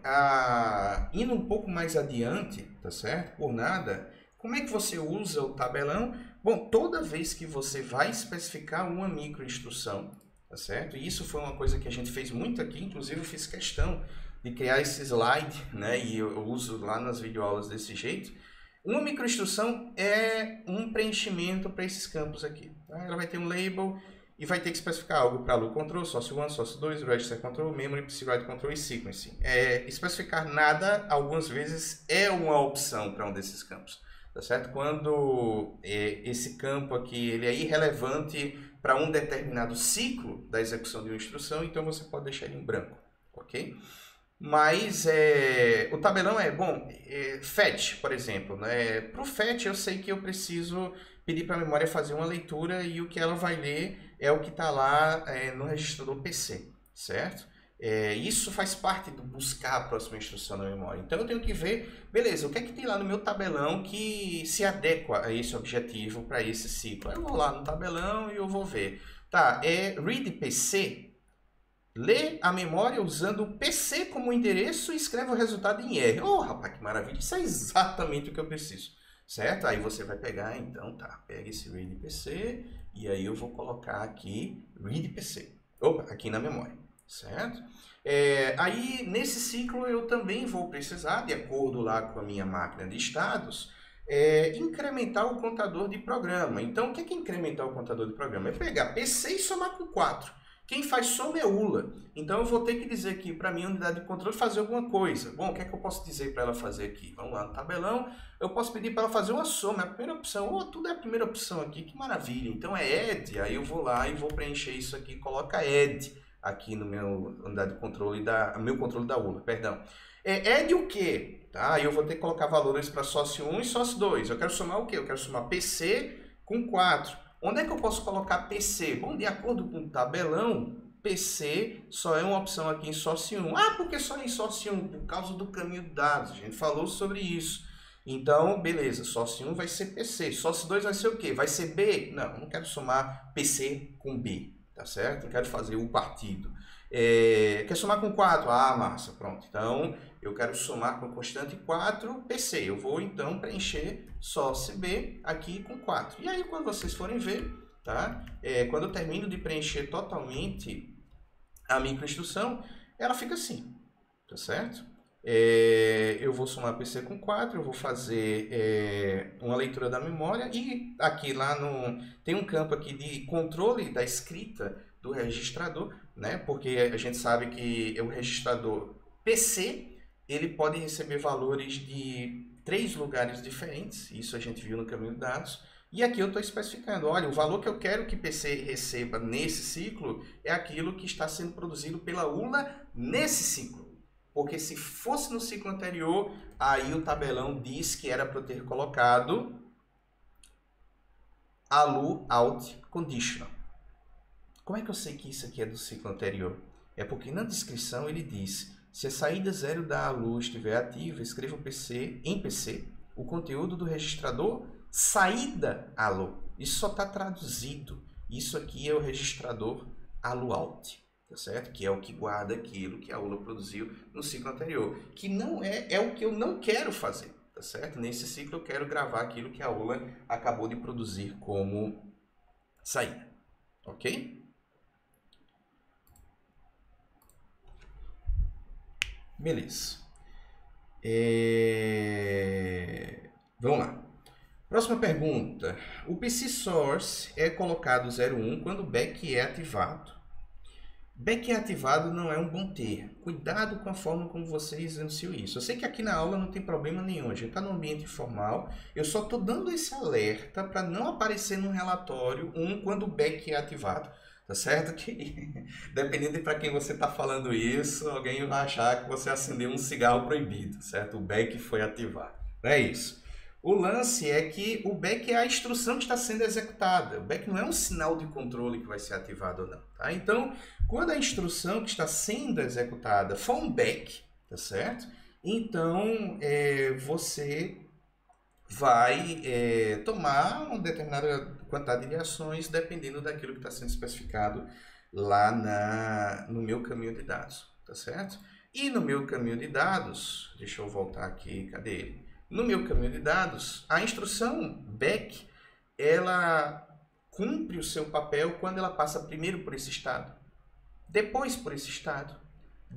indo um pouco mais adiante, tá certo? Por nada, como é que você usa o tabelão? Bom, toda vez que você vai especificar uma microinstrução, tá certo? E isso foi uma coisa que a gente fez muito aqui, inclusive eu fiz questão de criar esse slide, né? E eu uso lá nas videoaulas desse jeito. Uma microinstrução é um preenchimento para esses campos aqui. Tá? Ela vai ter um label e vai ter que especificar algo para Allo Control, Source 1, Source 2, Register Control, Memory, PC Write Control e Sequencing. Especificar nada, algumas vezes, é uma opção para um desses campos. Tá certo? Quando esse campo aqui ele é irrelevante para um determinado ciclo da execução de uma instrução, então você pode deixar ele em branco. Ok? Mas o tabelão fetch, por exemplo. Né? Para o fetch eu sei que eu preciso pedir para a memória fazer uma leitura e o que ela vai ler é o que está lá no registrador PC, certo? Isso faz parte do buscar a próxima instrução na memória. Então eu tenho que ver, beleza, o que é que tem lá no meu tabelão que se adequa a esse objetivo para esse ciclo. Eu vou lá no tabelão e eu vou ver. Tá, read PC. Lê a memória usando o PC como endereço e escreve o resultado em R. Oh, rapaz, que maravilha. Isso é exatamente o que eu preciso. Certo? Aí você vai pegar, então, pega esse read PC e aí eu vou colocar aqui read PC. Opa, aqui na memória. Certo? Aí, nesse ciclo, eu também vou precisar, de acordo lá com a minha máquina de estados, incrementar o contador de programa. Então, o que é incrementar o contador de programa? É pegar PC e somar com 4. Quem faz soma é ULA. Então, eu vou ter que dizer aqui para a minha unidade de controle fazer alguma coisa. Bom, o que é que eu posso dizer para ela fazer aqui? Vamos lá no tabelão. Eu posso pedir para ela fazer uma soma. É a primeira opção. Tudo é a primeira opção aqui. Que maravilha. Então, é add. Aí eu vou lá e vou preencher isso aqui. Coloca add aqui no meu unidade de controle meu controle da ULA. Perdão. Add o quê? Tá? Aí eu vou ter que colocar valores para Source 1 e Source 2. Eu quero somar o quê? Eu quero somar PC com 4. Onde é que eu posso colocar PC? Bom, de acordo com o tabelão, PC só é uma opção aqui em Source 1. Ah, por que só em Source 1? Por causa do caminho de dados. A gente falou sobre isso. Então, beleza. Source 1 vai ser PC. Source 2 vai ser o quê? Vai ser B? Não, não quero somar PC com B. Tá certo? Não quero fazer o partido. Quer somar com 4? Ah, massa. Pronto. Então, eu quero somar com constante 4 PC. Eu vou, então, preencher Source B aqui com 4. E aí, quando vocês forem ver, tá? Quando eu termino de preencher totalmente a microinstrução, ela fica assim. Tá certo? Eu vou somar PC com 4, eu vou fazer uma leitura da memória e aqui lá tem um campo aqui de controle da escrita do registrador, né? Porque a gente sabe que o registrador PC, ele pode receber valores de 3 lugares diferentes, isso a gente viu no caminho de dados, e aqui eu estou especificando, olha, o valor que eu quero que PC receba nesse ciclo é aquilo que está sendo produzido pela ULA nesse ciclo. Porque se fosse no ciclo anterior, aí o tabelão diz que era para eu ter colocado Allo Out Conditional. Como é que eu sei que isso aqui é do ciclo anterior? É porque na descrição ele diz, se a saída 0 da Allo estiver ativa, escreva em PC o conteúdo do registrador saída Allo. Isso só está traduzido. Isso aqui é o registrador Allo Out. Tá certo? Que é o que guarda aquilo que a ULA produziu no ciclo anterior. Que não é o que eu não quero fazer. Tá certo? Nesse ciclo eu quero gravar aquilo que a ULA acabou de produzir como saída. Ok? Beleza. Vamos lá. Próxima pergunta. O PC Source é colocado 01 quando o back é ativado. Back ativado não é um bom termo. Cuidado com a forma como vocês enunciam isso. Eu sei que aqui na aula não tem problema nenhum. A gente está no ambiente informal. Eu só estou dando esse alerta para não aparecer no relatório quando o back é ativado. Tá certo? Que dependendo de para quem você está falando isso, alguém vai achar que você acendeu um cigarro proibido. Certo? O back foi ativado. Não é isso. O lance é que o back é a instrução que está sendo executada. O back não é um sinal de controle que vai ser ativado ou não. Tá? Então, quando a instrução que está sendo executada for um back, tá certo? Então, você vai tomar uma determinada quantidade de ações dependendo daquilo que está sendo especificado lá no meu caminho de dados. Tá certo? E no meu caminho de dados, deixa eu voltar aqui, cadê ele? No meu caminho de dados, a instrução back, ela cumpre o seu papel quando ela passa primeiro por esse estado, depois por esse estado,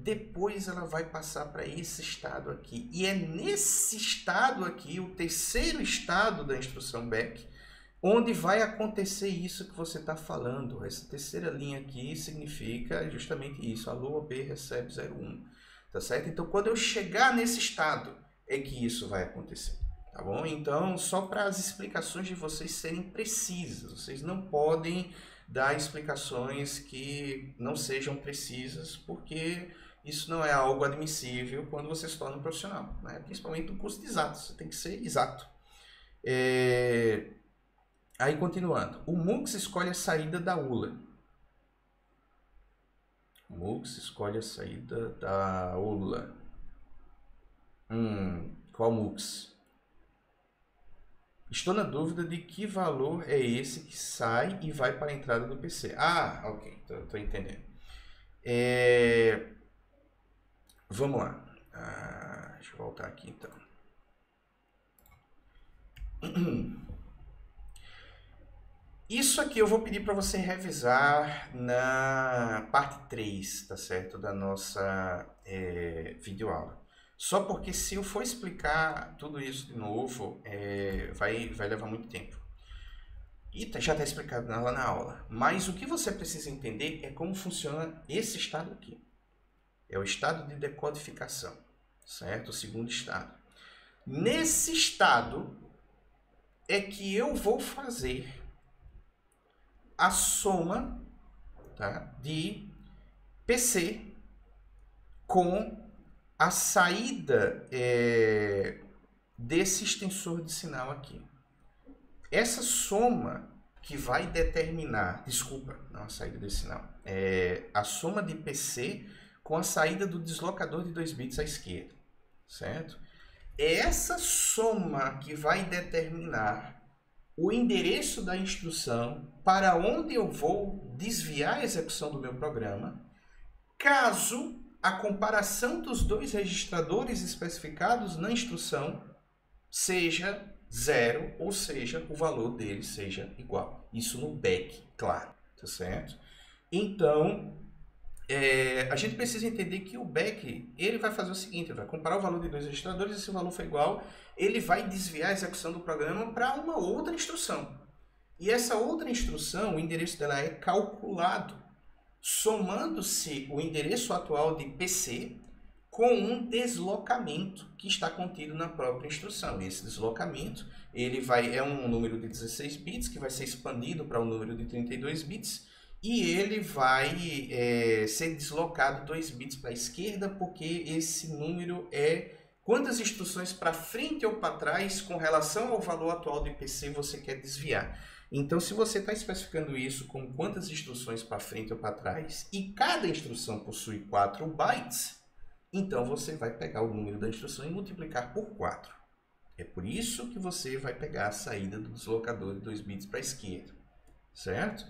depois ela vai passar para esse estado aqui. E é nesse estado aqui, o terceiro estado da instrução back, onde vai acontecer isso que você está falando. Essa terceira linha aqui significa justamente isso. Alô, B recebe 01. Tá certo? Então, quando eu chegar nesse estado, é que isso vai acontecer. Tá bom? Então, só para as explicações de vocês serem precisas. Vocês não podem dar explicações que não sejam precisas, porque isso não é algo admissível quando você se torna um profissional, né? Principalmente no curso de exatos. Você tem que ser exato. Aí, continuando. O MUX escolhe a saída da ULA. O MUX escolhe a saída da ULA. Qual MUX? Estou na dúvida de que valor é esse que sai e vai para a entrada do PC. Ah, ok. Estou entendendo. Vamos lá. Deixa eu voltar aqui, então. Isso aqui eu vou pedir para você revisar na parte 3, tá certo? Da nossa videoaula. Só porque se eu for explicar tudo isso de novo, vai levar muito tempo. E já está explicado lá na aula. Mas o que você precisa entender é como funciona esse estado aqui. É o estado de decodificação, certo? O segundo estado. Nesse estado é que eu vou fazer a soma, tá, de PC com a saída desse extensor de sinal aqui. Essa soma que vai determinar, desculpa, não a saída desse sinal, a soma de PC com a saída do deslocador de 2 bits à esquerda, certo? É essa soma que vai determinar o endereço da instrução para onde eu vou desviar a execução do meu programa, caso a comparação dos dois registradores especificados na instrução seja 0, ou seja, o valor deles seja igual. Isso no back, claro, tá certo? Então, a gente precisa entender que o back, ele vai fazer o seguinte, ele vai comparar o valor de dois registradores, e se o valor for igual, ele vai desviar a execução do programa para uma outra instrução. E essa outra instrução, o endereço dela é calculado, somando-se o endereço atual de PC com um deslocamento que está contido na própria instrução. Esse deslocamento é um número de 16 bits que vai ser expandido para um número de 32 bits, e ele vai ser deslocado 2 bits para a esquerda, porque esse número é quantas instruções para frente ou para trás com relação ao valor atual do IPC você quer desviar. Então, se você está especificando isso com quantas instruções para frente ou para trás, e cada instrução possui 4 bytes, então você vai pegar o número da instrução e multiplicar por 4. É por isso que você vai pegar a saída do deslocador de 2 bits para a esquerda, certo?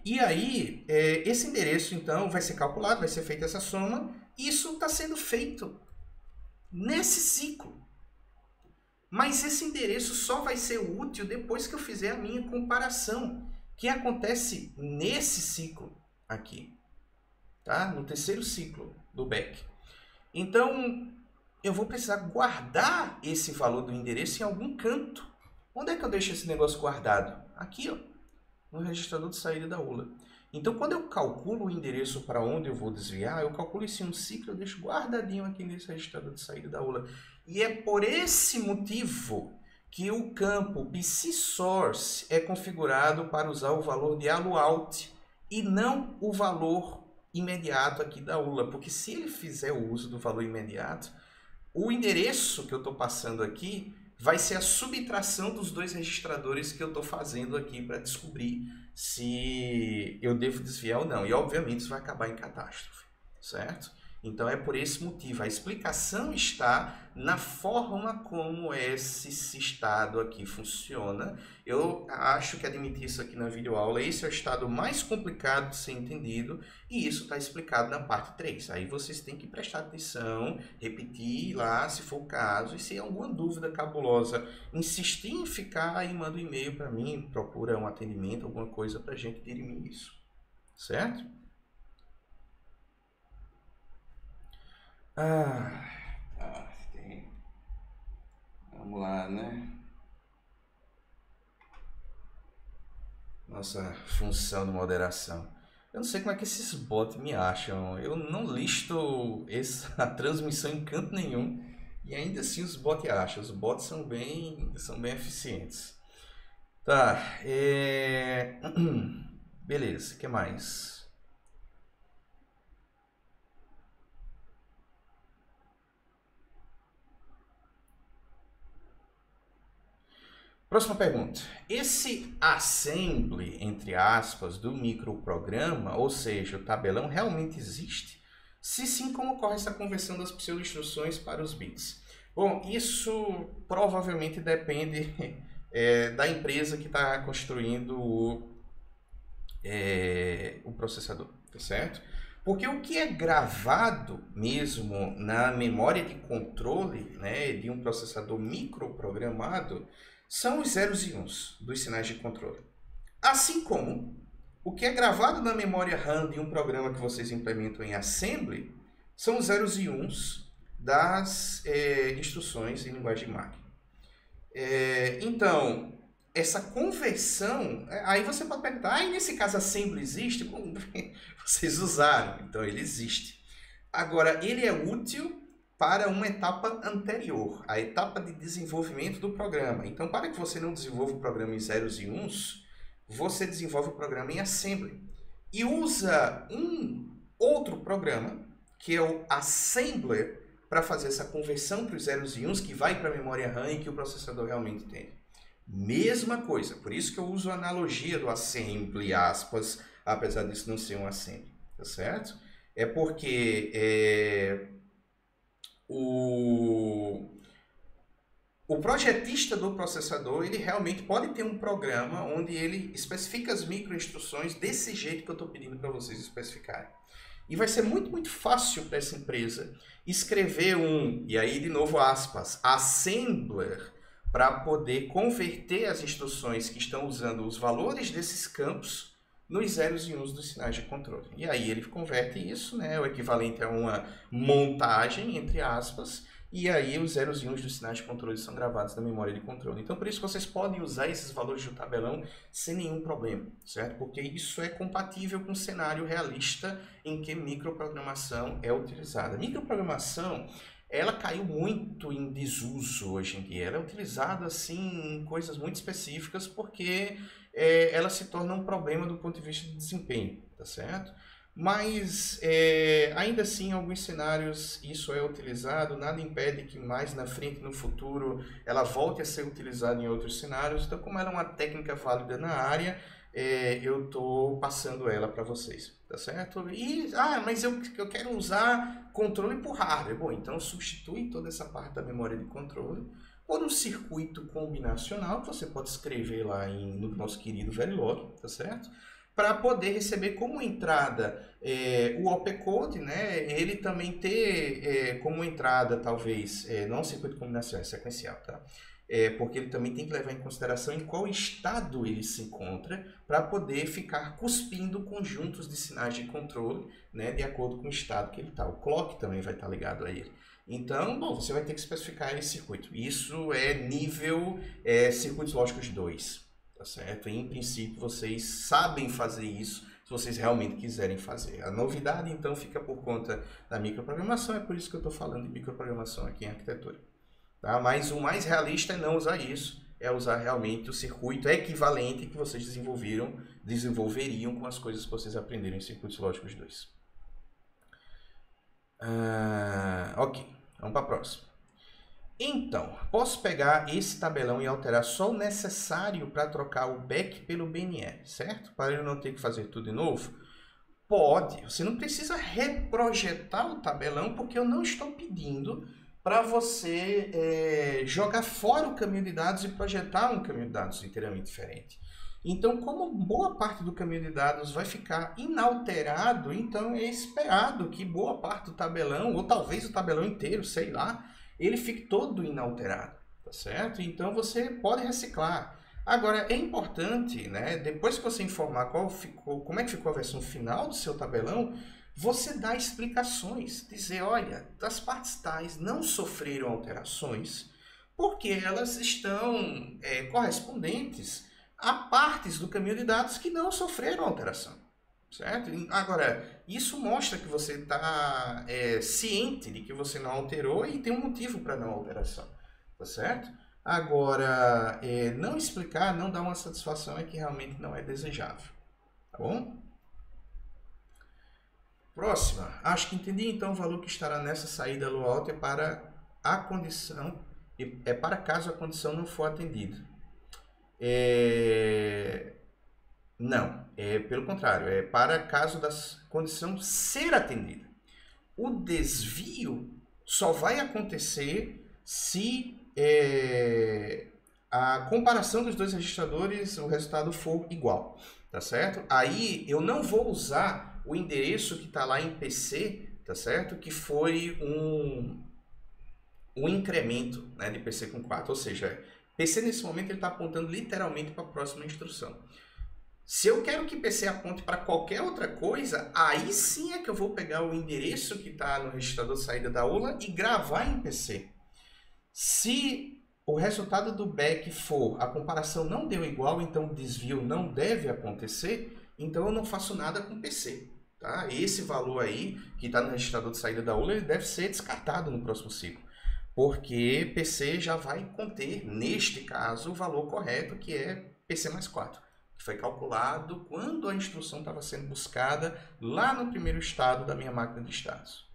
E aí, esse endereço, então, vai ser calculado, vai ser feita essa soma. Isso está sendo feito nesse ciclo. Mas esse endereço só vai ser útil depois que eu fizer a minha comparação, que acontece nesse ciclo aqui, tá? No terceiro ciclo do back. Então, eu vou precisar guardar esse valor do endereço em algum canto. Onde é que eu deixo esse negócio guardado? Aqui, ó, no registrador de saída da ULA. Então, quando eu calculo o endereço para onde eu vou desviar, eu calculo isso em um ciclo, eu deixo guardadinho aqui nesse registrador de saída da ULA. E é por esse motivo que o campo PCSource é configurado para usar o valor de ALUOUT e não o valor imediato aqui da ULA. Porque se ele fizer o uso do valor imediato, o endereço que eu estou passando aqui vai ser a subtração dos dois registradores que eu estou fazendo aqui para descobrir se eu devo desviar ou não. E, obviamente, isso vai acabar em catástrofe, certo? Então, é por esse motivo. A explicação está na forma como esse estado aqui funciona. Eu acho que admitir isso aqui na videoaula, esse é o estado mais complicado de ser entendido, e isso está explicado na parte 3. Aí vocês têm que prestar atenção, repetir lá, se for o caso, e se tem alguma dúvida cabulosa, insistir em ficar, aí manda um e-mail para mim, procura um atendimento, alguma coisa para a gente dirimir isso, certo? Tá, vamos lá, né? Nossa função de moderação. Eu não sei como é que esses bots me acham. Eu não listo a transmissão em canto nenhum. E ainda assim os bots acham. Os bots são bem eficientes. Tá. Beleza, o que mais? Próxima pergunta. Esse assembly, entre aspas, do microprograma, ou seja, o tabelão, realmente existe? Se sim, como ocorre essa conversão das pseudo-instruções para os bits? Bom, isso provavelmente depende da empresa que está construindo o processador, tá certo? Porque o que é gravado mesmo na memória de controle, né, de um processador microprogramado são os zeros e uns dos sinais de controle. Assim como o que é gravado na memória RAM de um programa que vocês implementam em Assembly são os zeros e uns das instruções em linguagem de máquina. Então, essa conversão, aí você pode perguntar, nesse caso Assembly existe? Bom, vocês usaram, então ele existe. Agora, ele é útil para uma etapa anterior, a etapa de desenvolvimento do programa. Então, para que você não desenvolva o programa em zeros e uns, você desenvolve o programa em Assembly. E usa um outro programa, que é o Assembler, para fazer essa conversão para os zeros e uns, que vai para a memória RAM e que o processador realmente tem. Mesma coisa, por isso que eu uso a analogia do Assembly, aspas, apesar disso não ser um Assembly, tá certo? É porque o projetista do processador, ele realmente pode ter um programa onde ele especifica as microinstruções desse jeito que eu estou pedindo para vocês especificarem. E vai ser muito, muito fácil para essa empresa escrever e aí de novo aspas, assembler, para poder converter as instruções que estão usando os valores desses campos nos zeros e uns dos sinais de controle. E aí ele converte isso, né, o equivalente a uma montagem, entre aspas, e aí os zeros e uns dos sinais de controle são gravados na memória de controle. Então, por isso vocês podem usar esses valores do tabelão sem nenhum problema, certo? Porque isso é compatível com um cenário realista em que microprogramação é utilizada. Microprogramação, ela caiu muito em desuso hoje em dia. Ela é utilizada assim em coisas muito específicas porque ela se torna um problema do ponto de vista de desempenho, tá certo? Mas ainda assim, em alguns cenários isso é utilizado, nada impede que mais na frente, no futuro, ela volte a ser utilizada em outros cenários. Então, como ela é uma técnica válida na área, eu estou passando ela para vocês, tá certo? Mas eu quero usar controle por hardware. Bom, então substitui toda essa parte da memória de controle por um circuito combinacional, que você pode escrever lá no nosso querido Verilog, tá certo? Para poder receber como entrada o opcode, né? Ele também ter como entrada, talvez, não circuito combinacional, é sequencial, tá? Porque ele também tem que levar em consideração em qual estado ele se encontra para poder ficar cuspindo conjuntos de sinais de controle, né? De acordo com o estado que ele está. O clock também vai estar ligado a ele. Então, bom, você vai ter que especificar esse circuito. Isso é nível circuitos lógicos 2. Tá certo? Em princípio, vocês sabem fazer isso se vocês realmente quiserem fazer. A novidade, então, fica por conta da microprogramação. É por isso que eu estou falando de microprogramação aqui em arquitetura. Tá? Mas o mais realista é não usar isso. É usar realmente o circuito equivalente que vocês desenvolveriam com as coisas que vocês aprenderam em circuitos lógicos 2. Ok, vamos para a próxima. Então, posso pegar esse tabelão e alterar só o necessário para trocar o back pelo BNR, certo? Para eu não ter que fazer tudo de novo? Pode. Você não precisa reprojetar o tabelão, porque eu não estou pedindo para você jogar fora o caminho de dados e projetar um caminho de dados inteiramente diferente. Então, como boa parte do caminho de dados vai ficar inalterado, então é esperado que boa parte do tabelão, ou talvez o tabelão inteiro, sei lá, ele fique todo inalterado, tá certo? Então você pode reciclar. Agora, é importante, né, depois que você informar como é que ficou a versão final do seu tabelão, você dá explicações, dizer, olha, as partes tais não sofreram alterações porque elas estão correspondentes a partes do caminho de dados que não sofreram alteração, certo? Agora, isso mostra que você está ciente de que você não alterou e tem um motivo para não alteração, tá certo? Agora, não explicar, não dar uma satisfação é que realmente não é desejável, tá bom? Próxima. Acho que entendi, então o valor que estará nessa saída low alta é para a condição, é para caso a condição não for atendida. Não, pelo contrário, é para caso da condição ser atendida. O desvio só vai acontecer se a comparação dos dois registradores, o resultado for igual, tá certo? Aí eu não vou usar o endereço que está lá em PC, tá certo? Que foi um incremento, né, de PC com 4, ou seja, PC nesse momento ele está apontando literalmente para a próxima instrução. Se eu quero que PC aponte para qualquer outra coisa, aí sim é que eu vou pegar o endereço que está no registrador de saída da ULA e gravar em PC. Se o resultado do back for a comparação não deu igual, então o desvio não deve acontecer, então eu não faço nada com PC. Tá? Esse valor aí, que está no registrador de saída da ULA, ele deve ser descartado no próximo ciclo. Porque PC já vai conter, neste caso, o valor correto, que é PC mais 4. Que foi calculado quando a instrução estava sendo buscada lá no primeiro estado da minha máquina de estados.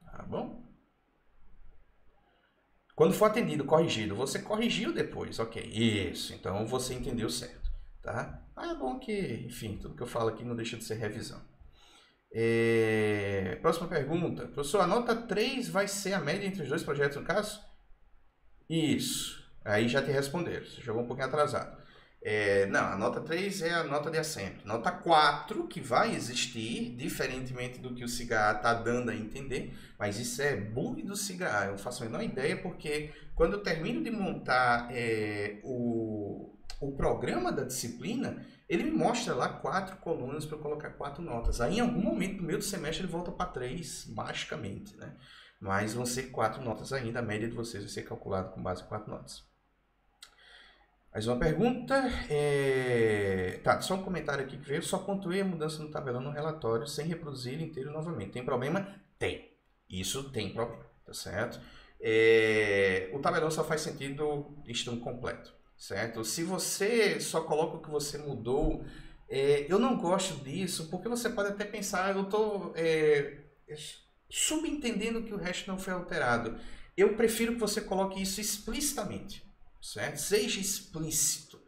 Tá bom? Quando for atendido, corrigido, você corrigiu depois. Ok, isso. Então você entendeu certo. Tá? É bom que, enfim, tudo que eu falo aqui não deixa de ser revisão. Próxima pergunta. Professor, a nota 3 vai ser a média entre os dois projetos no caso? Isso. Aí já te responderam. Você jogou um pouquinho atrasado. Não, a nota 3 é a nota de assembly. Nota 4 que vai existir, diferentemente do que o SIGA está dando a entender, mas isso é bug do SIGA. Eu não faço a menor ideia porque quando eu termino de montar o programa da disciplina, ele me mostra lá 4 colunas para eu colocar 4 notas. Aí em algum momento no meio do semestre ele volta para 3, magicamente, né? Mas vão ser 4 notas ainda, a média de vocês vai ser calculada com base em 4 notas. Mais uma pergunta. Tá, só um comentário aqui que veio. Só pontuei a mudança no tabelão no relatório sem reproduzir ele inteiro novamente. Tem problema? Tem. Isso tem problema, tá certo? O tabelão só faz sentido estando completo, certo? Se você só coloca o que você mudou, eu não gosto disso, porque você pode até pensar, eu estou subentendendo que o resto não foi alterado. Eu prefiro que você coloque isso explicitamente, certo? Seja explícito,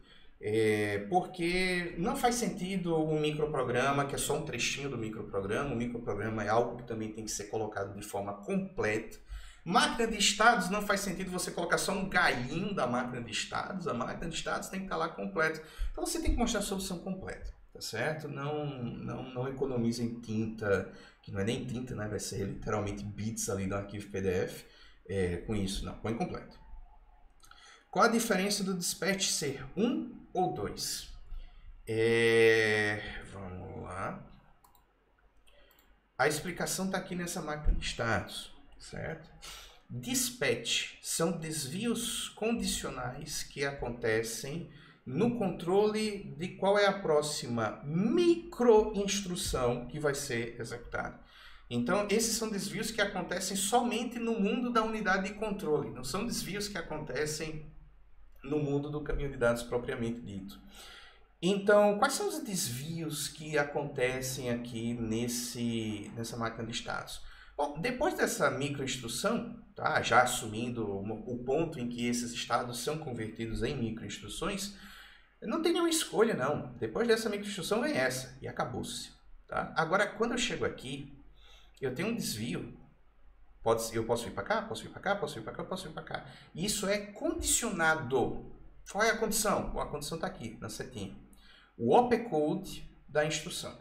porque não faz sentido um microprograma que é só um trechinho do microprograma. O microprograma é algo que também tem que ser colocado de forma completa. Máquina de estados, não faz sentido você colocar só um galinho da máquina de estados. A máquina de estados tem que estar lá completa. Então você tem que mostrar a solução completa, tá certo? Não economize em tinta, que não é nem tinta, né? Vai ser literalmente bits ali do arquivo PDF. Com isso, não, põe completo. Qual a diferença do dispatch ser 1 ou 2? Vamos lá. A explicação está aqui nessa máquina de estados, certo? Dispatch são desvios condicionais que acontecem no controle de qual é a próxima microinstrução que vai ser executada. Então, esses são desvios que acontecem somente no mundo da unidade de controle, não são desvios que acontecem no mundo do caminho de dados propriamente dito. Então, quais são os desvios que acontecem aqui nessa máquina de estados? Bom, depois dessa microinstrução, tá, já assumindo o ponto em que esses estados são convertidos em microinstruções, não tem nenhuma escolha, não. Depois dessa microinstrução vem essa, e acabou-se. Tá? Agora, quando eu chego aqui, eu tenho um desvio. Eu posso vir para cá, posso vir para cá, posso vir para cá, posso vir para cá. Isso é condicionado. Qual é a condição? Bom, a condição está aqui, na setinha. O opcode da instrução.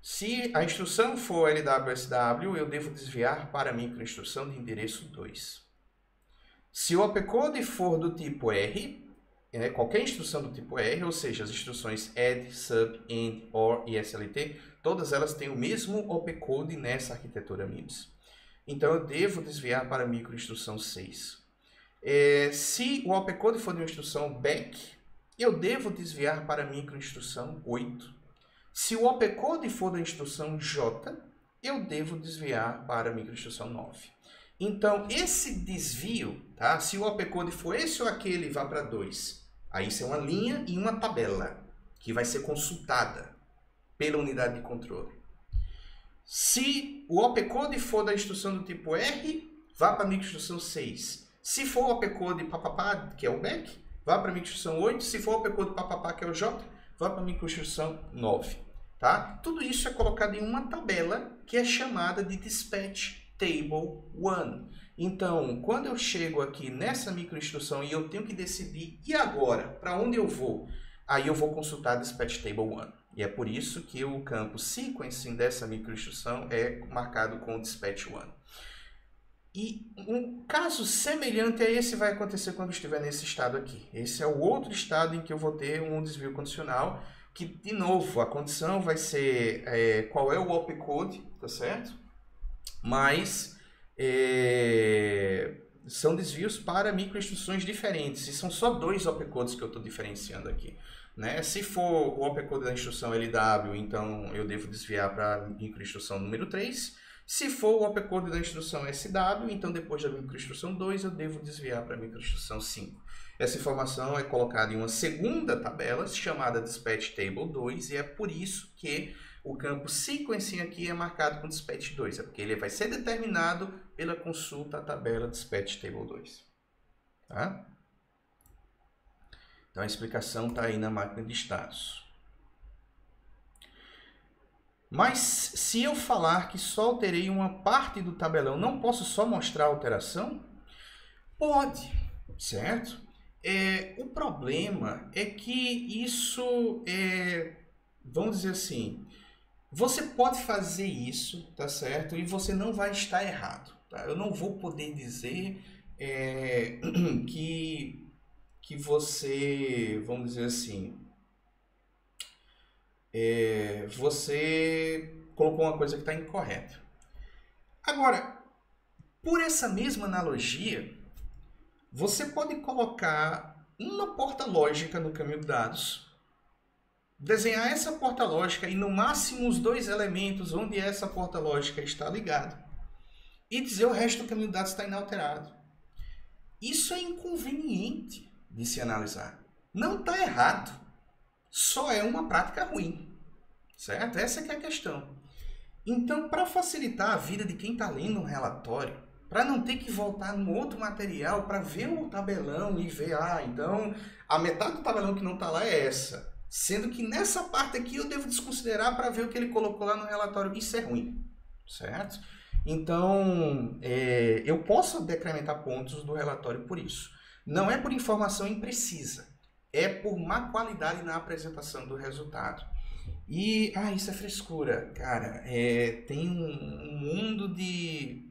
Se a instrução for LWSW, eu devo desviar para a microinstrução de endereço 2. Se o opcode for do tipo R, qualquer instrução do tipo R, ou seja, as instruções add, sub, end, or e SLT, todas elas têm o mesmo opcode nessa arquitetura MIPS. Então eu devo desviar para a microinstrução 6. Se o opcode for de uma instrução back, eu devo desviar para a microinstrução 8. Se o opcode for da instrução J, eu devo desviar para a microinstrução 9. Então, esse desvio, tá? Se o opcode for esse ou aquele, vá para 2. Aí isso é uma linha e uma tabela que vai ser consultada pela unidade de controle. Se o opcode for da instrução do tipo R, vá para a microinstrução 6. Se for o opcode papapá, que é o back, vá para a microinstrução 8. Se for o opcode papapá, que é o J, vá para a microinstrução 9. Tá? Tudo isso é colocado em uma tabela que é chamada de Dispatch Table 1. Então, quando eu chego aqui nessa microinstrução e eu tenho que decidir, e agora? Para onde eu vou? Aí eu vou consultar Dispatch Table 1. E é por isso que o campo sequencing dessa microinstrução é marcado com Dispatch 1. E um caso semelhante a esse vai acontecer quando estiver nesse estado aqui. Esse é o outro estado em que eu vou ter um desvio condicional, que, de novo, a condição vai ser qual é o opcode, tá certo? Mas são desvios para microinstruções diferentes, e são só 2 opcodes que eu estou diferenciando aqui. Né? Se for o opcode da instrução LW, então eu devo desviar para a microinstrução número 3. Se for o opcode da instrução SW, então depois da microinstrução 2 eu devo desviar para a microinstrução 5. Essa informação é colocada em uma segunda tabela chamada Dispatch Table 2, e é por isso que o campo sequencing aqui é marcado com Dispatch 2, é porque ele vai ser determinado pela consulta à tabela Dispatch Table 2. Tá? Então a explicação está aí na máquina de estados. Mas se eu falar que só alterei uma parte do tabelão, não posso só mostrar a alteração? Pode, certo? O problema é que isso vamos dizer assim, você pode fazer isso, tá certo? E você não vai estar errado. Tá? Eu não vou poder dizer que você, vamos dizer assim, você colocou uma coisa que está incorreta. Agora, por essa mesma analogia, você pode colocar uma porta lógica no caminho de dados, desenhar essa porta lógica e no máximo os 2 elementos onde essa porta lógica está ligada, e dizer o resto do caminho de dados está inalterado. Isso é inconveniente de se analisar. Não está errado, só é uma prática ruim, certo? Essa que é a questão. Então, para facilitar a vida de quem está lendo um relatório, para não ter que voltar no outro material para ver o tabelão e ver, então a metade do tabelão que não está lá é essa, sendo que nessa parte aqui eu devo desconsiderar para ver o que ele colocou lá no relatório. Isso é ruim, certo? Então, eu posso decrementar pontos do relatório por isso. Não é por informação imprecisa, é por má qualidade na apresentação do resultado. E, isso é frescura, cara. Tem um mundo de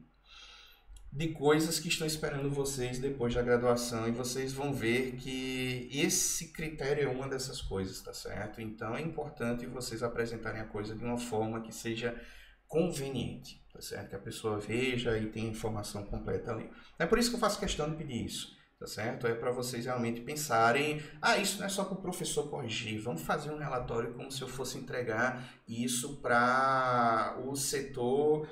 coisas que estão esperando vocês depois da graduação, e vocês vão ver que esse critério é uma dessas coisas, tá certo? Então é importante vocês apresentarem a coisa de uma forma que seja conveniente, tá certo? Que a pessoa veja e tenha a informação completa ali. É por isso que eu faço questão de pedir isso, tá certo? É para vocês realmente pensarem, isso não é só para o professor corrigir, vamos fazer um relatório como se eu fosse entregar isso para o setor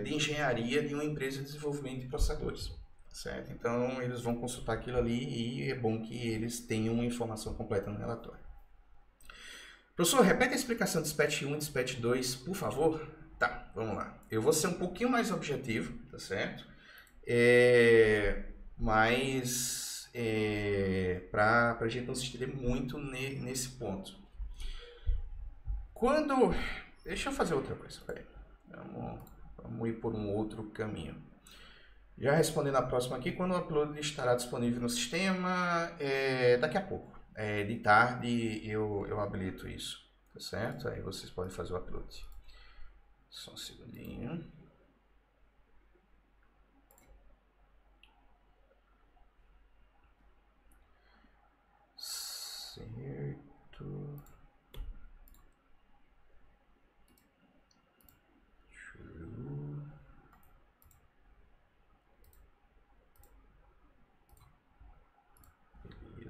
de engenharia de uma empresa de desenvolvimento de processadores, certo? Então eles vão consultar aquilo ali e é bom que eles tenham uma informação completa no relatório. Professor, repete a explicação de Dispatch 1 e Dispatch 2, por favor. Tá, vamos lá. Eu vou ser um pouquinho mais objetivo, tá certo? Mas para a gente não se estender muito nesse ponto. Deixa eu fazer outra coisa, peraí. Vamos ir por um outro caminho. Já respondendo a próxima aqui, quando o upload estará disponível no sistema, daqui a pouco. De tarde eu habilito isso, tá certo? Aí vocês podem fazer o upload. Só um segundinho.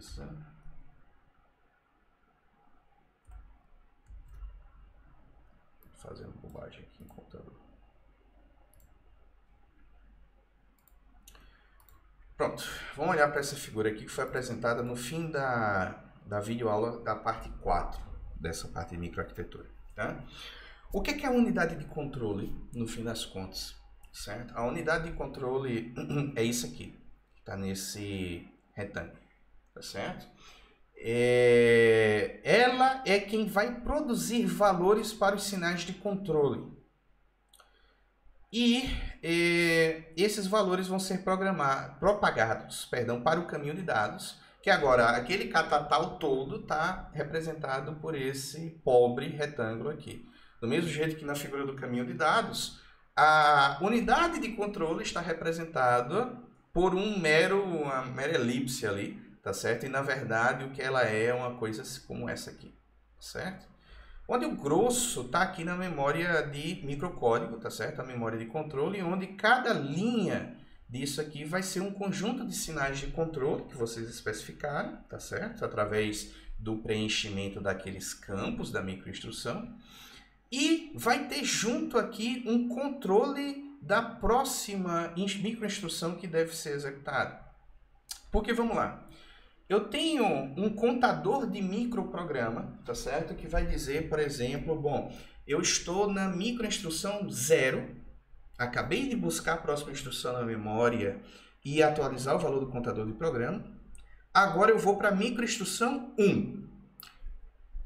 Beleza. Fazendo bobagem aqui no computador. Pronto, vamos olhar para essa figura aqui que foi apresentada no fim da videoaula da parte 4 dessa parte de microarquitetura. Tá? O que é a unidade de controle no fim das contas? Certo? A unidade de controle é isso aqui, que está nesse retângulo. Tá certo? Ela é quem vai produzir valores para os sinais de controle. E esses valores vão ser propagados para o caminho de dados, que agora aquele catatal todo está representado por esse pobre retângulo aqui. Do mesmo jeito que na figura do caminho de dados, a unidade de controle está representada por uma mera elipse ali, tá certo? E na verdade o que ela é uma coisa como essa aqui, certo? Onde o grosso está aqui na memória de microcódigo, tá certo? A memória de controle, onde cada linha disso aqui vai ser um conjunto de sinais de controle que vocês especificaram, tá certo? Através do preenchimento daqueles campos da microinstrução. E vai ter junto aqui um controle da próxima microinstrução que deve ser executada. Porque, vamos lá. Eu tenho um contador de microprograma, tá certo? Que vai dizer, por exemplo, bom, eu estou na microinstrução 0, acabei de buscar a próxima instrução na memória e atualizar o valor do contador de programa. Agora eu vou para a microinstrução 1.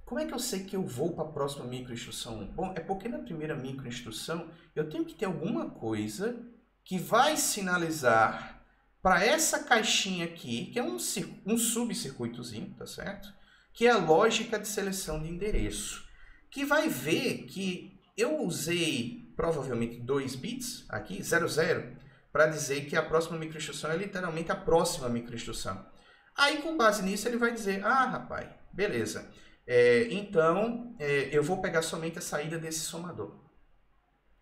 Como é que eu sei que eu vou para a próxima microinstrução 1? Bom, é porque na primeira microinstrução eu tenho que ter alguma coisa que vai sinalizar para essa caixinha aqui, que é um subcircuitozinho, tá certo? Que é a lógica de seleção de endereço, que vai ver que eu usei provavelmente 2 bits aqui, 00, para dizer que a próxima microinstrução é literalmente a próxima microinstrução. Aí, com base nisso, ele vai dizer, ah, rapaz, beleza, então eu vou pegar somente a saída desse somador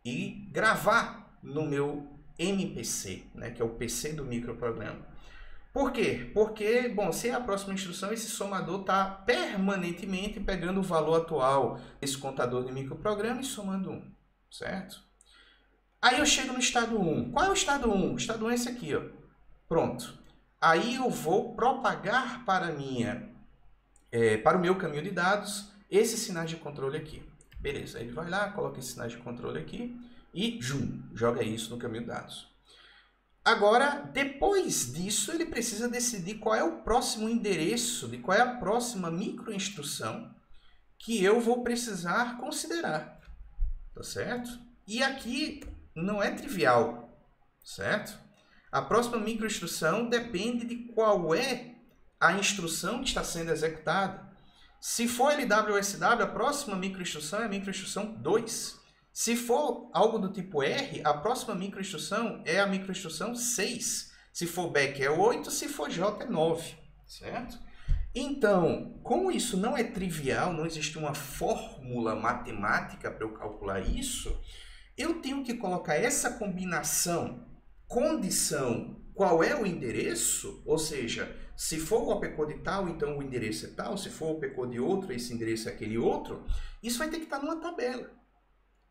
e gravar no meu MPC, né, que é o PC do microprograma. Por quê? Porque, bom, se é a próxima instrução, esse somador está permanentemente pegando o valor atual desse contador de microprograma e somando 1, certo? Aí eu chego no estado 1. Qual é o estado 1? O estado 1 é esse aqui, ó. Pronto. Aí eu vou propagar para o meu caminho de dados esses sinais de controle aqui. Beleza, ele vai lá, coloca esses sinais de controle aqui e joga isso no caminho de dados. Agora, depois disso, ele precisa decidir qual é o próximo endereço, de qual é a próxima microinstrução que eu vou precisar considerar, tá certo? E aqui não é trivial, certo? A próxima microinstrução depende de qual é a instrução que está sendo executada. Se for LWSW, a próxima microinstrução é a microinstrução 2. Se for algo do tipo R, a próxima microinstrução é a microinstrução 6. Se for back é 8, se for J é 9, certo? Então, como isso não é trivial, não existe uma fórmula matemática para eu calcular isso, eu tenho que colocar essa combinação, condição, qual é o endereço, ou seja, se for o opcode tal, então o endereço é tal, se for o opcode outro, esse endereço é aquele outro, isso vai ter que estar numa tabela.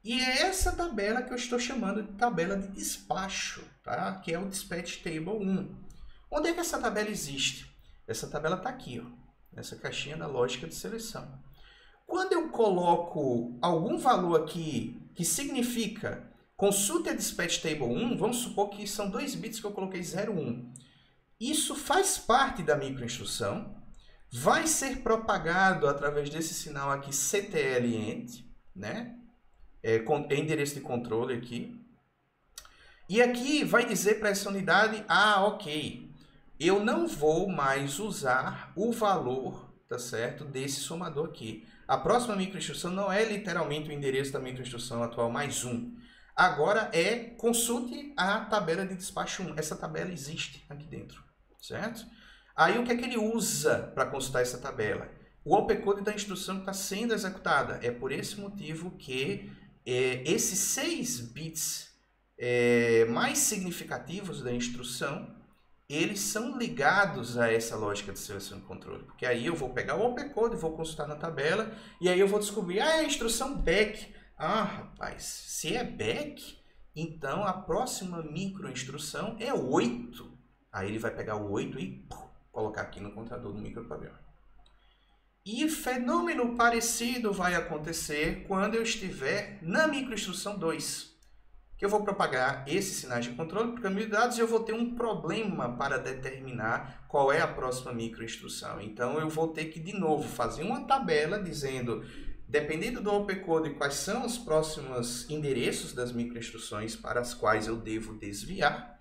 E é essa tabela que eu estou chamando de tabela de despacho, tá? Que é o Dispatch Table 1. Onde é que essa tabela existe? Essa tabela está aqui, ó, nessa caixinha da lógica de seleção. Quando eu coloco algum valor aqui que significa consulte a Dispatch Table 1, vamos supor que são 2 bits que eu coloquei 01. Isso faz parte da microinstrução, vai ser propagado através desse sinal aqui ctlint, né? É endereço de controle aqui. E aqui vai dizer para essa unidade, ok, eu não vou mais usar o valor, tá certo, desse somador aqui. A próxima microinstrução não é literalmente o endereço da microinstrução atual mais 1. Agora consulte a tabela de despacho 1. Essa tabela existe aqui dentro, certo? Aí o que é que ele usa para consultar essa tabela? O opcode da instrução que está sendo executada. É por esse motivo que esses 6 bits mais significativos da instrução eles são ligados a essa lógica de seleção e controle. Porque aí eu vou pegar o opcode, vou consultar na tabela, e aí eu vou descobrir, é a instrução back. Ah, rapaz, se é back, então a próxima microinstrução é 8. Aí ele vai pegar o 8 e colocar aqui no contador do microprograma. E fenômeno parecido vai acontecer quando eu estiver na microinstrução 2. Que eu vou propagar esses sinais de controle para o caminho de dados e eu vou ter um problema para determinar qual é a próxima microinstrução. Então, eu vou ter que, de novo, fazer uma tabela dizendo, dependendo do opcode, quais são os próximos endereços das microinstruções para as quais eu devo desviar.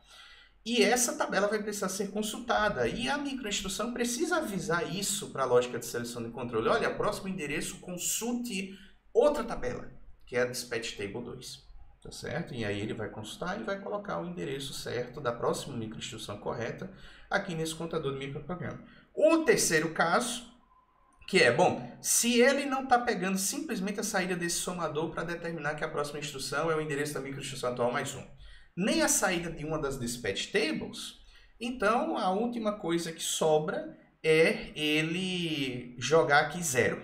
E essa tabela vai precisar ser consultada. E a microinstrução precisa avisar isso para a lógica de seleção de controle. Olha, próximo endereço, consulte outra tabela, que é a Dispatch Table 2. Tá certo? E aí ele vai consultar e vai colocar o endereço certo da próxima microinstrução correta aqui nesse contador do microprograma. O terceiro caso, que é, bom, se ele não está pegando simplesmente a saída desse somador para determinar que a próxima instrução é o endereço da microinstrução atual mais 1, nem a saída de uma das dispatch tables, então a última coisa que sobra é ele jogar aqui 0,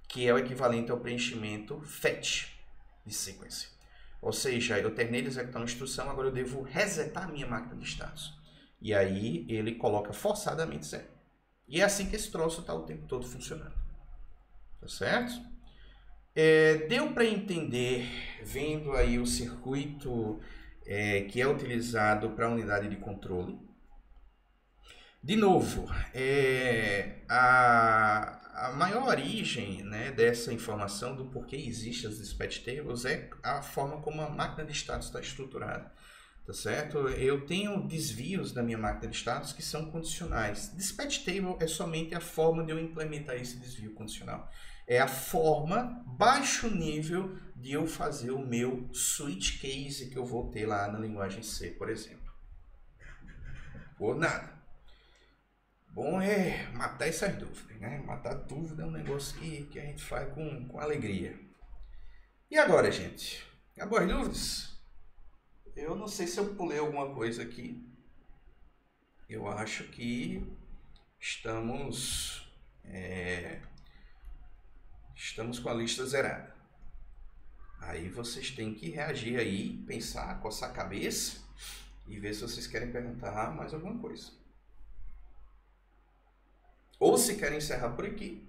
que é o equivalente ao preenchimento fetch de sequência. Ou seja, eu terminei de executar uma instrução, agora eu devo resetar a minha máquina de status. E aí ele coloca forçadamente 0. E é assim que esse troço está o tempo todo funcionando. Tá certo? Deu para entender, vendo aí o circuito que é utilizado para a unidade de controle. De novo, a maior origem, né, dessa informação do porquê existem as dispatch tables é a forma como a máquina de status está estruturada, tá certo? Eu tenho desvios da minha máquina de status que são condicionais. Dispatch table é somente a forma de eu implementar esse desvio condicional. É a forma, baixo nível, de eu fazer o meu switch case que eu vou ter lá na linguagem C, por exemplo. Por nada. Bom é matar essas dúvidas, né? Matar dúvida é um negócio que a gente faz com alegria. E agora, gente? Acabou as dúvidas? Eu não sei se eu pulei alguma coisa aqui. Eu acho que estamos com a lista zerada. Aí vocês têm que reagir aí, pensar, coçar a cabeça e ver se vocês querem perguntar mais alguma coisa. Ou se querem encerrar por aqui.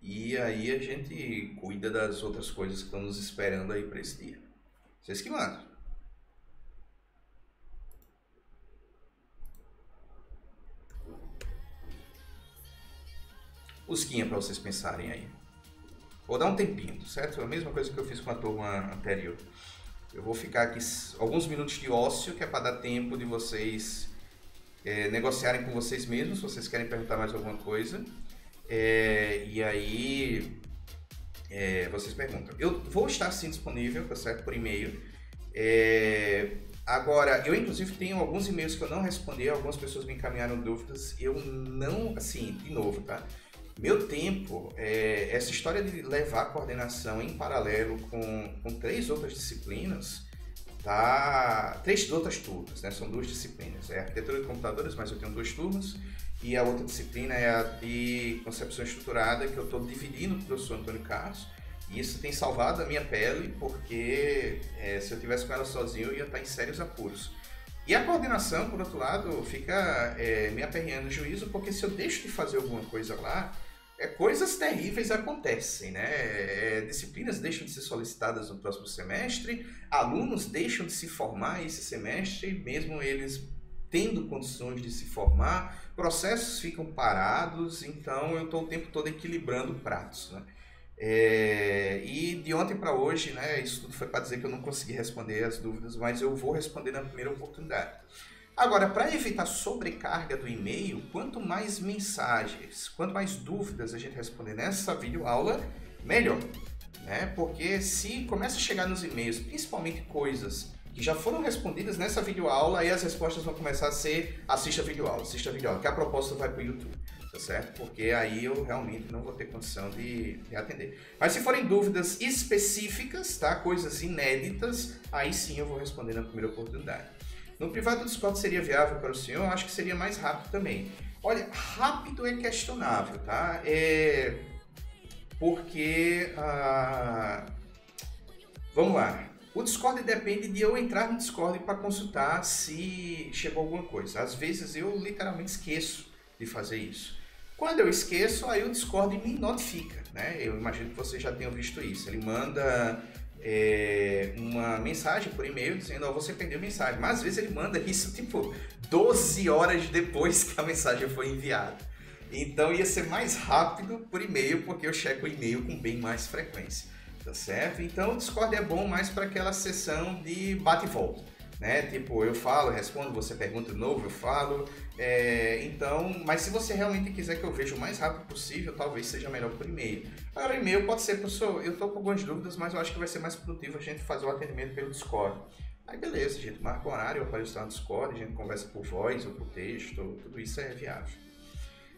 E aí a gente cuida das outras coisas que estão nos esperando aí para esse dia. Vocês que mandam. Busquinha para vocês pensarem aí. Vou dar um tempinho, certo? É a mesma coisa que eu fiz com a turma anterior. Eu vou ficar aqui alguns minutos de ócio, que é para dar tempo de vocês negociarem com vocês mesmos, se vocês querem perguntar mais alguma coisa. E aí vocês perguntam. Eu vou estar sim disponível, tá certo? Por e-mail. Agora, eu inclusive tenho alguns e-mails que eu não respondi, algumas pessoas me encaminharam dúvidas. Eu não, assim, de novo, tá? Meu tempo, essa história de levar a coordenação em paralelo com 3 outras disciplinas, tá? 3 outras turmas, né? São 2 disciplinas. É arquitetura de computadores, mas eu tenho 2 turmas. E a outra disciplina é a de concepção estruturada, que eu estou dividindo com o professor Antônio Carlos. E isso tem salvado a minha pele, porque se eu tivesse com ela sozinho, eu ia estar em sérios apuros. E a coordenação, por outro lado, fica me aperreando o juízo, porque se eu deixo de fazer alguma coisa lá, coisas terríveis acontecem, né? Disciplinas deixam de ser solicitadas no próximo semestre, alunos deixam de se formar esse semestre, mesmo eles tendo condições de se formar, processos ficam parados, então eu estou o tempo todo equilibrando pratos, né? E de ontem para hoje, né, isso tudo foi para dizer que eu não consegui responder as dúvidas, mas eu vou responder na primeira oportunidade. Agora, para evitar sobrecarga do e-mail, quanto mais mensagens, quanto mais dúvidas a gente responder nessa videoaula, melhor, né? Porque se começa a chegar nos e-mails, principalmente coisas que já foram respondidas nessa videoaula, aí as respostas vão começar a ser assista a videoaula, que a proposta vai para o YouTube, tá certo? Porque aí eu realmente não vou ter condição de atender. Mas se forem dúvidas específicas, tá? Coisas inéditas, aí sim eu vou responder na primeira oportunidade. No privado do Discord seria viável para o senhor? Eu acho que seria mais rápido também. Olha, rápido é questionável, tá? Porque... vamos lá. O Discord depende de eu entrar no Discord para consultar se chegou alguma coisa. Às vezes eu literalmente esqueço de fazer isso. Quando eu esqueço, aí o Discord me notifica, né? Eu imagino que você já tenha visto isso. Ele manda uma mensagem por e-mail dizendo, ó, você perdeu a mensagem. Mas às vezes ele manda isso tipo 12 horas depois que a mensagem foi enviada. Então ia ser mais rápido por e-mail, porque eu checo o e-mail com bem mais frequência. Tá certo? Então o Discord é bom mais para aquela sessão de bate e volta, né? Tipo, eu falo, respondo, você pergunta de novo, eu falo. Então, mas se você realmente quiser que eu veja o mais rápido possível, talvez seja melhor por e-mail. Agora, e-mail pode ser, professor, eu tô com algumas dúvidas, mas eu acho que vai ser mais produtivo a gente fazer o atendimento pelo Discord. Aí beleza, a gente marca o horário, eu apareço lá no Discord, a gente conversa por voz ou por texto, tudo isso é viável.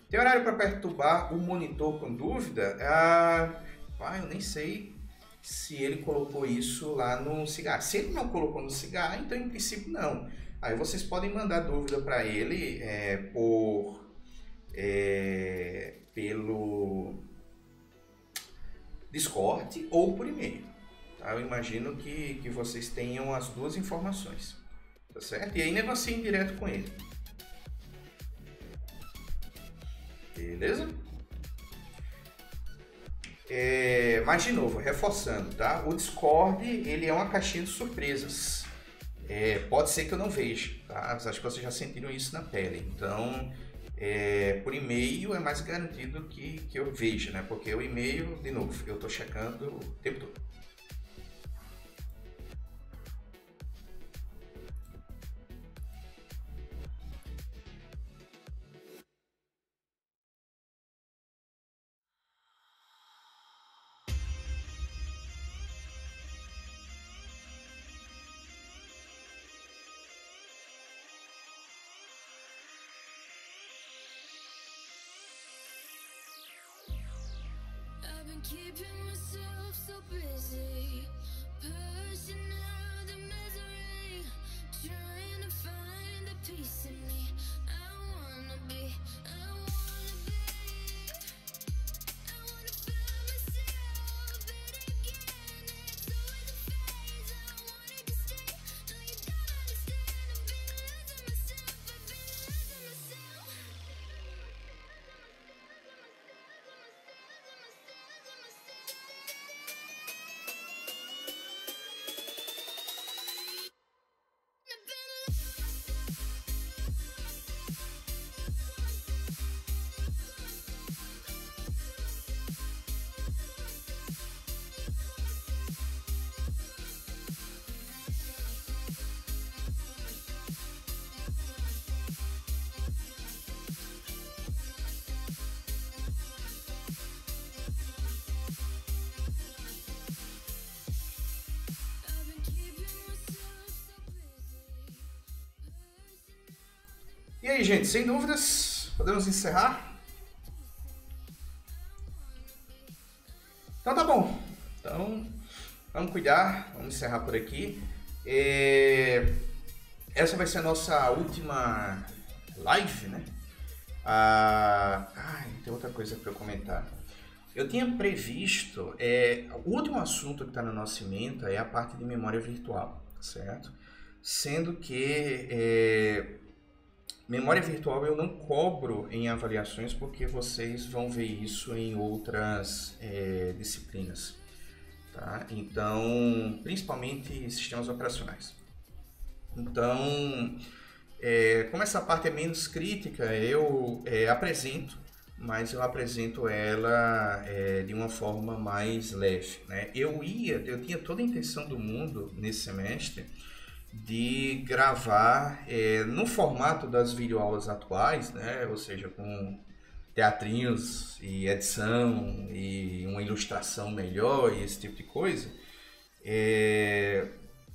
Tem horário para perturbar o monitor com dúvida? Eu nem sei se ele colocou isso lá no Cigar. Se ele não colocou no Cigar, então em princípio não. Aí vocês podem mandar dúvida para ele pelo Discord ou por e-mail. Tá? Eu imagino que vocês tenham as duas informações. Tá certo? E aí negociem direto com ele. Beleza? Mas de novo, reforçando, tá? O Discord, ele é uma caixinha de surpresas. Pode ser que eu não veja, tá? Acho que vocês já sentiram isso na pele. Então, por e-mail é mais garantido que eu veja, né? Porque o e-mail, de novo, eu tô checando o tempo todo. I've been keeping myself so busy, pushing out the misery, trying to find a piece in me. I wanna be, I wanna be, I wanna find myself, but again, it's always a phase. I wanted to stay, no you don't understand. I've been losing myself, I've been losing myself. E aí, gente, sem dúvidas, podemos encerrar? Então tá bom. Então, vamos cuidar, vamos encerrar por aqui. Essa vai ser a nossa última live, né? Tem outra coisa para eu comentar. Eu tinha previsto, o último assunto que está na nossa ementa é a parte de memória virtual, certo? Sendo que memória virtual eu não cobro em avaliações porque vocês vão ver isso em outras disciplinas, tá? Então, principalmente sistemas operacionais. Então, como essa parte é menos crítica, eu apresento, mas eu apresento ela de uma forma mais leve, né? Eu tinha toda a intenção do mundo nesse semestre de gravar no formato das videoaulas atuais, né? Ou seja, com teatrinhos e edição e uma ilustração melhor e esse tipo de coisa.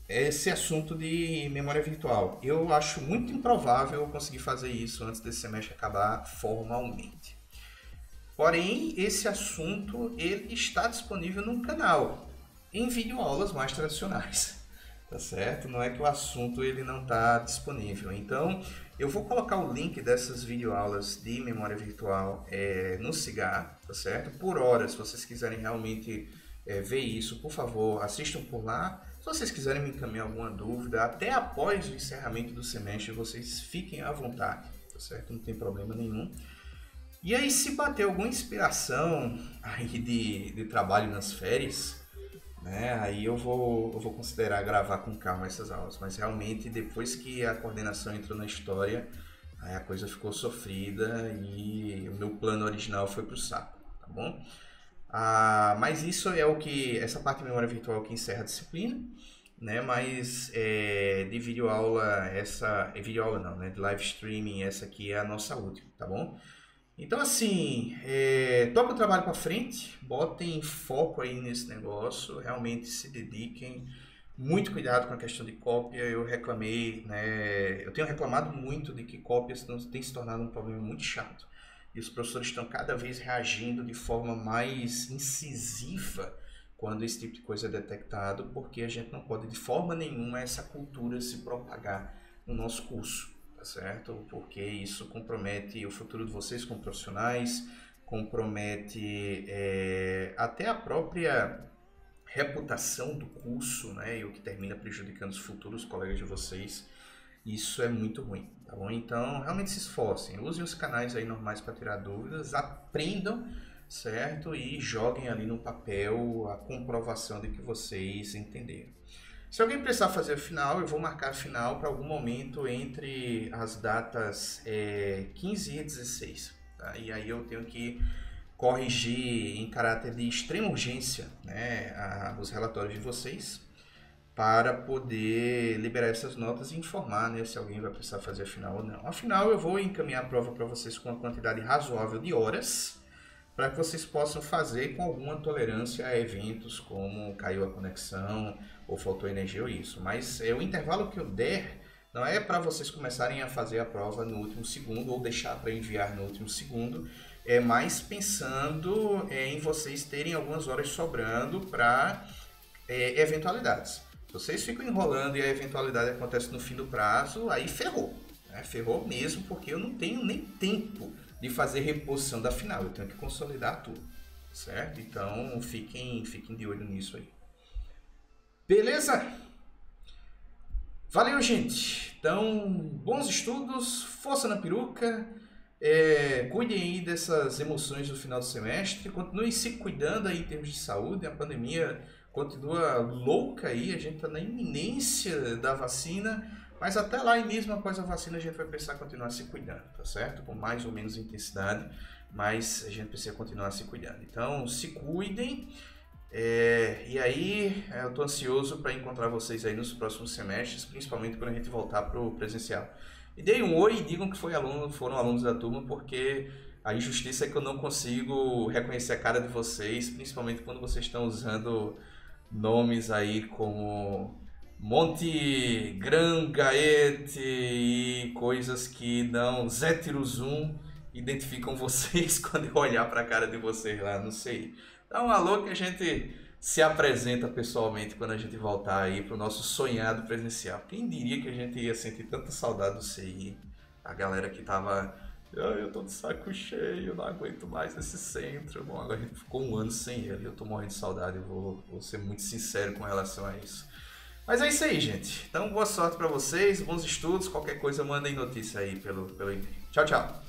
Esse assunto de memória virtual. Eu acho muito improvável eu conseguir fazer isso antes desse semestre acabar formalmente. Porém, esse assunto ele está disponível no canal, em videoaulas mais tradicionais. tá certo? Não é que o assunto ele não está disponível. Então, eu vou colocar o link dessas videoaulas de memória virtual no Cigar, tá certo? Por hora, se vocês quiserem realmente ver isso, por favor, assistam por lá. Se vocês quiserem me encaminhar alguma dúvida, até após o encerramento do semestre, vocês fiquem à vontade, tá certo? Não tem problema nenhum. E aí, se bater alguma inspiração aí de trabalho nas férias, né, aí eu vou considerar gravar com calma essas aulas. Mas realmente, depois que a coordenação entrou na história, aí a coisa ficou sofrida e o meu plano original foi pro saco, tá bom? Mas isso é o que, essa parte de memória virtual que encerra a disciplina, né? Mas de videoaula, videoaula não, né? De live streaming, essa aqui é a nossa última, tá bom? Então assim, toca o trabalho para frente, botem foco aí nesse negócio, realmente se dediquem, muito cuidado com a questão de cópia. Eu reclamei, né? Eu tenho reclamado muito de que cópias tem se tornado um problema muito chato. E os professores estão cada vez reagindo de forma mais incisiva quando esse tipo de coisa é detectado, porque a gente não pode de forma nenhuma essa cultura se propagar no nosso curso, tá certo? Porque isso compromete o futuro de vocês como profissionais, compromete até a própria reputação do curso, né? E o que termina prejudicando os futuros colegas de vocês. Isso é muito ruim, tá bom? Então, realmente se esforcem, usem os canais aí normais para tirar dúvidas, aprendam, certo? E joguem ali no papel a comprovação de que vocês entenderam. Se alguém precisar fazer a final, eu vou marcar a final para algum momento entre as datas 15 e 16, tá? E aí eu tenho que corrigir em caráter de extrema urgência, né, os relatórios de vocês, para poder liberar essas notas e informar, né, se alguém vai precisar fazer a final ou não. Afinal, eu vou encaminhar a prova para vocês com uma quantidade razoável de horas, para que vocês possam fazer com alguma tolerância a eventos como caiu a conexão, ou faltou energia ou isso. Mas o intervalo que eu der não é para vocês começarem a fazer a prova no último segundo, ou deixar para enviar no último segundo, é mais pensando em vocês terem algumas horas sobrando para eventualidades. Se vocês ficam enrolando e a eventualidade acontece no fim do prazo, aí ferrou. Né? Ferrou mesmo, porque eu não tenho nem tempo de fazer reposição da final. Eu tenho que consolidar tudo, certo? Então, fiquem de olho nisso aí. Beleza? Valeu, gente! Então, bons estudos, força na peruca, cuidem aí dessas emoções do final do semestre, continuem se cuidando aí em termos de saúde, a pandemia continua louca aí, a gente está na iminência da vacina, mas até lá e mesmo após a vacina a gente vai precisar continuar se cuidando, tá certo? Com mais ou menos intensidade, mas a gente precisa continuar se cuidando. Então, se cuidem, e aí eu estou ansioso para encontrar vocês aí nos próximos semestres, principalmente quando a gente voltar para o presencial. E deem um oi e digam que foram alunos da turma, porque a injustiça é que eu não consigo reconhecer a cara de vocês, principalmente quando vocês estão usando nomes aí como Monte Gran Gaete e coisas que não Zetiruzum identificam vocês quando eu olhar para a cara de vocês lá, não sei. Dá um alô que a gente se apresenta pessoalmente quando a gente voltar aí para o nosso sonhado presencial. Quem diria que a gente ia sentir tanta saudade do CI? A galera que tava... Eu tô de saco cheio, não aguento mais esse centro. Bom, agora a gente ficou um ano sem ele, eu tô morrendo de saudade, eu vou ser muito sincero com relação a isso. Mas é isso aí, gente. Então, boa sorte pra vocês, bons estudos, qualquer coisa mandem notícia aí pelo e-mail. Tchau, tchau.